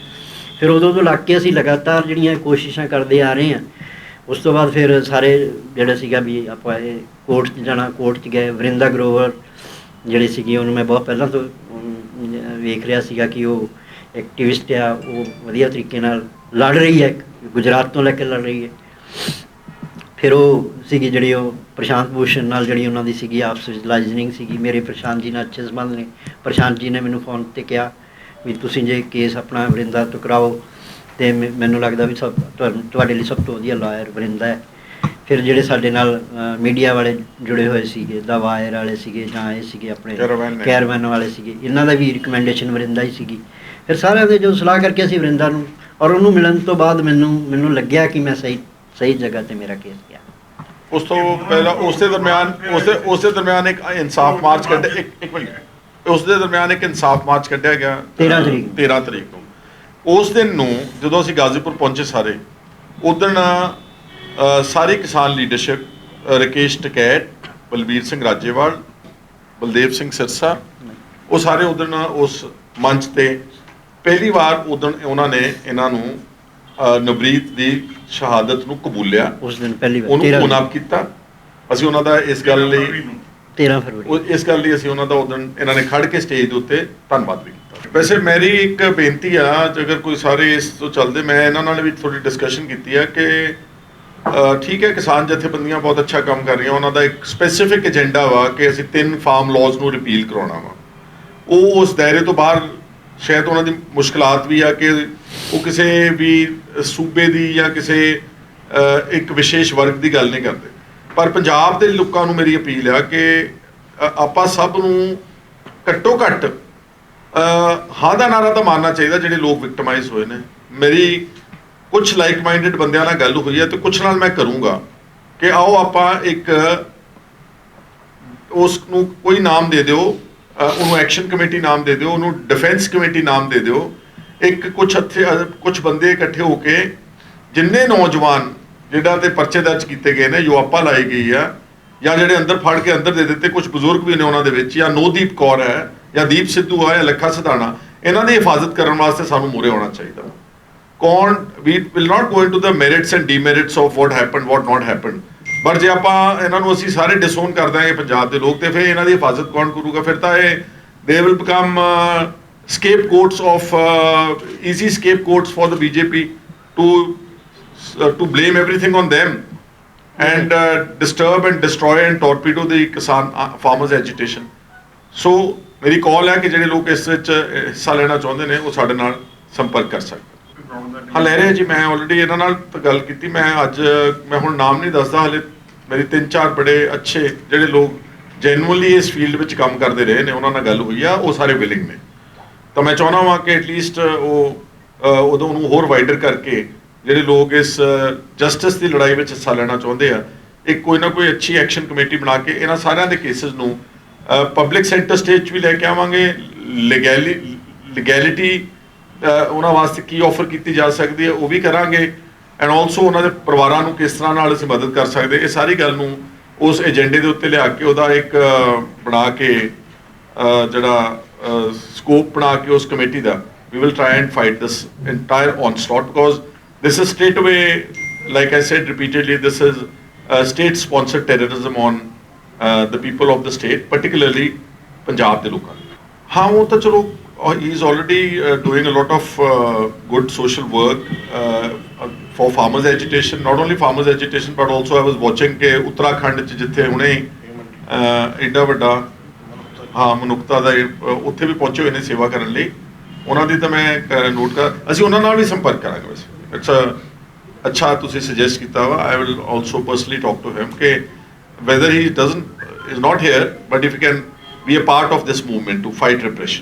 ਫਿਰ ਉਦੋਂ ਤੋਂ ਲੱਗ ਕੇ ਅਸੀਂ ਲਗਾਤਾਰ ਜਿਹੜੀਆਂ ਕੋਸ਼ਿਸ਼ਾਂ ਕਰਦੇ ਆ ਰਹੇ ਹਾਂ। ਉਸ ਤੋਂ ਬਾਅਦ ਫਿਰ ਸਾਰੇ ਜਿਹੜਾ ਸੀਗਾ ਵੀ ਆਪਾਂ ਇਹ ਕੋਰਟ 'ਚ ਜਾਣਾ, ਕੋਰਟ 'ਚ ਗਏ। ਵਰਿੰਦਾ ਗਰੋਵਰ ਜਿਹੜੇ ਸੀਗੇ, ਉਹਨੂੰ ਮੈਂ ਬਹੁਤ ਪਹਿਲਾਂ ਤੋਂ ਵੇਖ ਰਿਹਾ ਸੀਗਾ ਕਿ ਉਹ ਐਕਟਿਵਿਸਟ ਆ, ਉਹ ਵਧੀਆ ਤਰੀਕੇ ਨਾਲ ਲੜ ਰਹੀ ਹੈ, ਗੁਜਰਾਤ ਤੋਂ ਲੈ ਕੇ ਲੜ ਰਹੀ ਹੈ। ਫਿਰ ਉਹ ਸੀਗੀ ਜਿਹੜੀ ਉਹ ਪ੍ਰਸ਼ਾਂਤ ਭੂਸ਼ਣ ਨਾਲ ਜਿਹੜੀ ਉਹਨਾਂ ਦੀ ਸੀਗੀ ਆਪਸ ਵਿੱਚ ਲਾਈਜ਼ਨਿੰਗ ਸੀਗੀ। ਮੇਰੇ ਪ੍ਰਸ਼ਾਂਤ ਜੀ ਨਾਲ ਅੱਛੇ ਸੰਬੰਧ ਨੇ। ਪ੍ਰਸ਼ਾਂਤ ਜੀ ਨੇ ਮੈਨੂੰ ਫੋਨ 'ਤੇ ਕਿਹਾ ਵੀ ਤੁਸੀਂ ਜੇ ਕੇਸ ਆਪਣਾ ਵਰਿੰਦਾ ਤੋਂ ਕਰਾਓ, ਅਤੇ ਮੈਨੂੰ ਲੱਗਦਾ ਵੀ ਤੁਹਾਡੇ ਲਈ ਸਭ ਤੋਂ ਵਧੀਆ ਲਾਇਰ ਵਰਿੰਦਾ ਹੈ। ਫਿਰ ਜਿਹੜੇ ਸਾਡੇ ਨਾਲ ਮੀਡੀਆ ਵਾਲੇ ਜੁੜੇ ਹੋਏ ਸੀਗੇ, ਦਾ ਵਾਇਰ ਵਾਲੇ ਸੀਗੇ ਜਾਂ ਇਹ ਸੀਗੇ ਆਪਣੇ ਕੈਰਵੈਨ ਵਾਲੇ ਸੀਗੇ, ਇਹਨਾਂ ਦਾ ਵੀ ਰਿਕਮੈਂਡੇਸ਼ਨ ਵਰਿੰਦਾ ਹੀ ਸੀਗੀ। ਫਿਰ ਸਾਰਿਆਂ ਦੇ ਜਦੋਂ ਸਲਾਹ ਕਰਕੇ ਅਸੀਂ ਵਰਿੰਦਾ ਨੂੰ ਔਰ ਉਹਨੂੰ ਮਿਲਣ ਤੋਂ ਬਾਅਦ ਮੈਨੂੰ ਲੱਗਿਆ ਕਿ ਮੈਂ ਸਹੀ ਜਗ੍ਹਾ ਤੇ ਮੇਰਾ ਕੇਸ ਗਿਆ। ਉਸ ਤੋਂ ਪਹਿਲਾਂ ਉਸ ਦੇ ਦਰਮਿਆਨ ਇੱਕ ਇਨਸਾਫ ਮਾਰਚ ਕੱਢਿਆ ਇੱਕ ਮਿੰਟ ਉਸ ਦੇ ਦਰਮਿਆਨ ਇੱਕ ਇਨਸਾਫ ਮਾਰਚ ਕੱਢਿਆ ਗਿਆ 13 ਤਰੀਕ ਨੂੰ। ਉਸ ਦਿਨ ਨੂੰ ਜਦੋਂ ਅਸੀਂ ਗਾਜ਼ੀਪੁਰ ਪਹੁੰਚੇ ਸਾਰੇ, ਉਦਣ ਸਾਰੀ ਕਿਸਾਨ ਲੀਡਰਸ਼ਿਪ ਰਕੇਸ਼ ਟਕੈਤ, ਬਲਬੀਰ ਸਿੰਘ ਰਾਜੇਵਾਲ, ਬਲਦੇਵ ਸਿੰਘ ਸਿਰਸਾ, ਉਹ ਸਾਰੇ ਉਦਣ ਉਸ ਮੰਚ ਤੇ ਪਹਿਲੀ ਵਾਰ ਉਦਣ ਉਹਨਾਂ ਨੇ ਇਹਨਾਂ ਨੂੰ ਨਵਰੀਤ ਦੀ ਸ਼ਹਾਦਤ ਨੂੰ ਕਬੂਲਿਆ। ਉਸ ਦਿਨ ਪਹਿਲੀ ਵਾਰ ਉਹਨੂੰ ਮੁਨਾਬ ਕੀਤਾ। ਅਸੀਂ ਉਹਨਾਂ ਦਾ ਇਸ ਗੱਲ ਲਈ 13 ਫਰਵਰੀ ਇਸ ਗੱਲ ਲਈ ਅਸੀਂ ਉਹਨਾਂ ਦਾ ਉਦਣ ਇਹਨਾਂ ਨੇ ਖੜ ਕੇ ਸਟੇਜ ਦੇ ਉੱਤੇ ਧੰਨਵਾਦ ਵੀ ਕੀਤਾ। ਵੈਸੇ ਮੇਰੀ ਇੱਕ ਬੇਨਤੀ ਆ, ਜੇਕਰ ਕੋਈ ਸਾਰੇ ਇਸ ਤੋਂ ਚੱਲਦੇ, ਮੈਂ ਇਹਨਾਂ ਨਾਲ ਵੀ ਥੋੜੀ ਡਿਸਕਸ਼ਨ ਕੀਤੀ ਆ ਕਿ ਠੀਕ ਹੈ ਕਿਸਾਨ ਜਥੇਬੰਦੀਆਂ ਬਹੁਤ ਅੱਛਾ ਕੰਮ ਕਰ ਰਹੀਆਂ, ਉਹਨਾਂ ਦਾ ਇੱਕ ਸਪੈਸੀਫਿਕ ਏਜੰਡਾ ਵਾ ਕਿ ਅਸੀਂ 3 ਫਾਰਮ ਲਾਜ਼ ਨੂੰ ਰਿਪੀਲ ਕਰਾਉਣਾ ਵਾ। ਉਹ ਉਸ ਦਾਇਰੇ ਤੋਂ ਬਾਹਰ ਸ਼ਾਇਦ ਉਹਨਾਂ ਦੀ ਮੁਸ਼ਕਲਾਤ ਵੀ ਆ ਕਿ ਉਹ ਕਿਸੇ ਵੀ ਸੂਬੇ ਦੀ ਜਾਂ ਕਿਸੇ ਇੱਕ ਵਿਸ਼ੇਸ਼ ਵਰਗ ਦੀ ਗੱਲ ਨਹੀਂ ਕਰਦੇ। ਪਰ ਪੰਜਾਬ ਦੇ ਲੋਕਾਂ ਨੂੰ ਮੇਰੀ ਅਪੀਲ ਆ ਕਿ ਆਪਾਂ ਸਭ ਨੂੰ ਘੱਟੋ ਘੱਟ ਹਾਂ ਦਾ ਨਾਰਾ ਤਾਂ ਮਾਰਨਾ ਚਾਹੀਦਾ ਜਿਹੜੇ ਲੋਕ ਵਿਕਟਮਾਈਜ਼ ਹੋਏ ਨੇ। ਮੇਰੀ ਕੁਝ ਲਾਈਕ ਮਾਈਂਡਡ ਬੰਦਿਆਂ ਨਾਲ ਗੱਲ ਹੋਈ ਹੈ ਤੇ ਕੁਝ ਨਾਲ ਮੈਂ ਕਰੂੰਗਾ ਕਿ ਆਓ ਆਪਾਂ ਇੱਕ ਉਸ ਨੂੰ ਕੋਈ ਨਾਮ ਦੇ ਦਿਓ, ਉਹਨੂੰ ਐਕਸ਼ਨ ਕਮੇਟੀ ਨਾਮ ਦੇ ਦਿਓ, ਉਹਨੂੰ ਡਿਫੈਂਸ ਕਮੇਟੀ ਨਾਮ ਦੇ ਦਿਓ। ਇੱਕ ਕੁਝ ਬੰਦੇ ਇਕੱਠੇ ਹੋ ਕੇ ਜਿੰਨੇ ਨੌਜਵਾਨ ਜਿਹੜਾ ਤੇ ਪਰਚੇ ਦਰਜ ਕੀਤੇ ਗਏ ਨੇ, ਯੁਆਪਾ ਲਾਈ ਗਈ ਆ, ਜਾਂ ਜਿਹੜੇ ਅੰਦਰ ਫੜ ਕੇ ਅੰਦਰ ਦੇ ਦਿੱਤੇ, ਕੁਝ ਬਜ਼ੁਰਗ ਵੀ ਨੇ ਉਹਨਾਂ ਦੇ ਵਿੱਚ, ਜਾਂ ਨੋਦੀਪ ਕੌਰ ਹੈ ਜਾਂ ਦੀਪ ਸਿੱਧੂ ਆ ਜਾਂ ਲੱਖਾ ਸਿਧਾਣਾ, ਇਹਨਾਂ ਦੀ ਹਿਫਾਜ਼ਤ ਕਰਨ ਵਾਸਤੇ ਸਾਨੂੰ ਮੂਹਰੇ ਆਉਣਾ ਚਾਹੀਦਾ। we will not go into the merits and demerits of what happened, what not happened, but ਜੇ ਆਪਾਂ ਇਹਨਾਂ ਨੂੰ ਅਸੀਂ ਸਾਰੇ ਡਿਸਓਨ ਕਰ ਦਾਂਗੇ ਪੰਜਾਬ ਦੇ ਲੋਕ, ਤੇ ਫਿਰ ਇਹਨਾਂ ਦੀ ਹਿਫਾਜ਼ਤ ਕੌਣ ਕਰੂਗਾ? ਫਿਰ ਤਾਂ ਇਹ they will become scapegoats of easy scapegoats for the BJP to blame everything on them and disturb and destroy and torpedo the kisan farmers agitation. So ਮੇਰੀ ਕਾਲ ਹੈ ਕਿ ਜਿਹੜੇ ਲੋਕ ਇਸ ਵਿੱਚ ਹਿੱਸਾ ਲੈਣਾ ਚਾਹੁੰਦੇ ਨੇ ਉਹ ਸਾਡੇ ਨਾਲ ਸੰਪਰਕ ਕਰ ਸਕਦੇ। ਹਾਂ, ਲੈ ਰਹੇ ਜੀ, ਮੈਂ ਆਲਰੇਡੀ ਇਹਨਾਂ ਨਾਲ ਗੱਲ ਕੀਤੀ। ਮੈਂ ਹੁਣ ਨਾਮ ਨਹੀਂ ਦੱਸਦਾ, ਹਾਲੇ ਮੇਰੀ 3-4 ਬੜੇ ਅੱਛੇ ਜਿਹੜੇ ਲੋਕ ਜੈਨੂਅਲੀ ਇਸ ਫੀਲਡ ਵਿੱਚ ਕੰਮ ਕਰਦੇ ਰਹੇ ਨੇ, ਉਹਨਾਂ ਨਾਲ ਗੱਲ ਹੋਈ ਆ, ਉਹ ਸਾਰੇ ਵਿਲਿੰਗ ਨੇ। ਤਾਂ ਮੈਂ ਚਾਹੁੰਦਾ ਹਾਂ ਕਿ ਐਟਲੀਸਟ ਉਹ ਉਦੋਂ ਨੂੰ ਹੋਰ ਵਾਈਡਰ ਕਰਕੇ ਜਿਹੜੇ ਲੋਕ ਇਸ ਜਸਟਿਸ ਦੀ ਲੜਾਈ ਵਿੱਚ ਹਿੱਸਾ ਲੈਣਾ ਚਾਹੁੰਦੇ ਆ, ਇੱਕ ਕੋਈ ਨਾ ਕੋਈ ਅੱਛੀ ਐਕਸ਼ਨ ਕਮੇਟੀ ਬਣਾ ਕੇ ਇਹਨਾਂ ਸਾਰਿਆਂ ਦੇ ਕੇਸਿਸ ਨੂੰ ਪਬਲਿਕ ਸੈਂਟਰ ਸਟੇਜ 'ਚ ਵੀ ਲੈ ਕੇ ਆਵਾਂਗੇ। ਲੀਗੈਲਿਟੀ ਉਹਨਾਂ ਵਾਸਤੇ ਕੀ ਆਫਰ ਕੀਤੀ ਜਾ ਸਕਦੀ ਹੈ ਉਹ ਵੀ ਕਰਾਂਗੇ, ਐਂਡ ਆਲਸੋ ਉਹਨਾਂ ਦੇ ਪਰਿਵਾਰਾਂ ਨੂੰ ਕਿਸ ਤਰ੍ਹਾਂ ਨਾਲ ਅਸੀਂ ਮਦਦ ਕਰ ਸਕਦੇ, ਇਹ ਸਾਰੀ ਗੱਲ ਨੂੰ ਉਸ ਏਜੰਡੇ ਦੇ ਉੱਤੇ ਲਿਆ ਕੇ ਉਹਦਾ ਇੱਕ ਬਣਾ ਕੇ ਜਿਹੜਾ ਸਕੋਪ ਬਣਾ ਕੇ ਉਸ committee the we will try and fight this entire onslaught, because this is straight away, like I said repeatedly, this is state sponsored terrorism on the people of the state, particularly Punjab ਦੇ ਲੋਕਾਂ ਨੂੰ। ਹਾਂ, ਉਹ ਤਾਂ ਚਲੋ he is already doing a lot of good social work for farmers agitation, not only farmers agitation but also I was watching ਕਿ ਉੱਤਰਾਖੰਡ 'ਚ ਜਿੱਥੇ ਹੁਣੇ ਐਡਾ ਵੱਡਾ ਮਨੁੱਖਤਾ ਦਾ ਉੱਥੇ ਵੀ ਪਹੁੰਚੇ ਹੋਏ ਨੇ ਸੇਵਾ ਕਰਨ ਲਈ, ਉਹਨਾਂ ਦੀ ਤਾਂ ਮੈਂ ਨੋਟ ਅਸੀਂ ਉਹਨਾਂ ਨਾਲ ਵੀ ਸੰਪਰਕ ਕਰਾਂਗੇ। ਵੈਸੇ ਇਟਸ ਅੱਛਾ ਤੁਸੀਂ ਸੁਜੈਸਟ ਕੀਤਾ ਵਾ। I will also personally talk to him ਕਿ whether he is not here but if he can be a part of this movement to fight repression.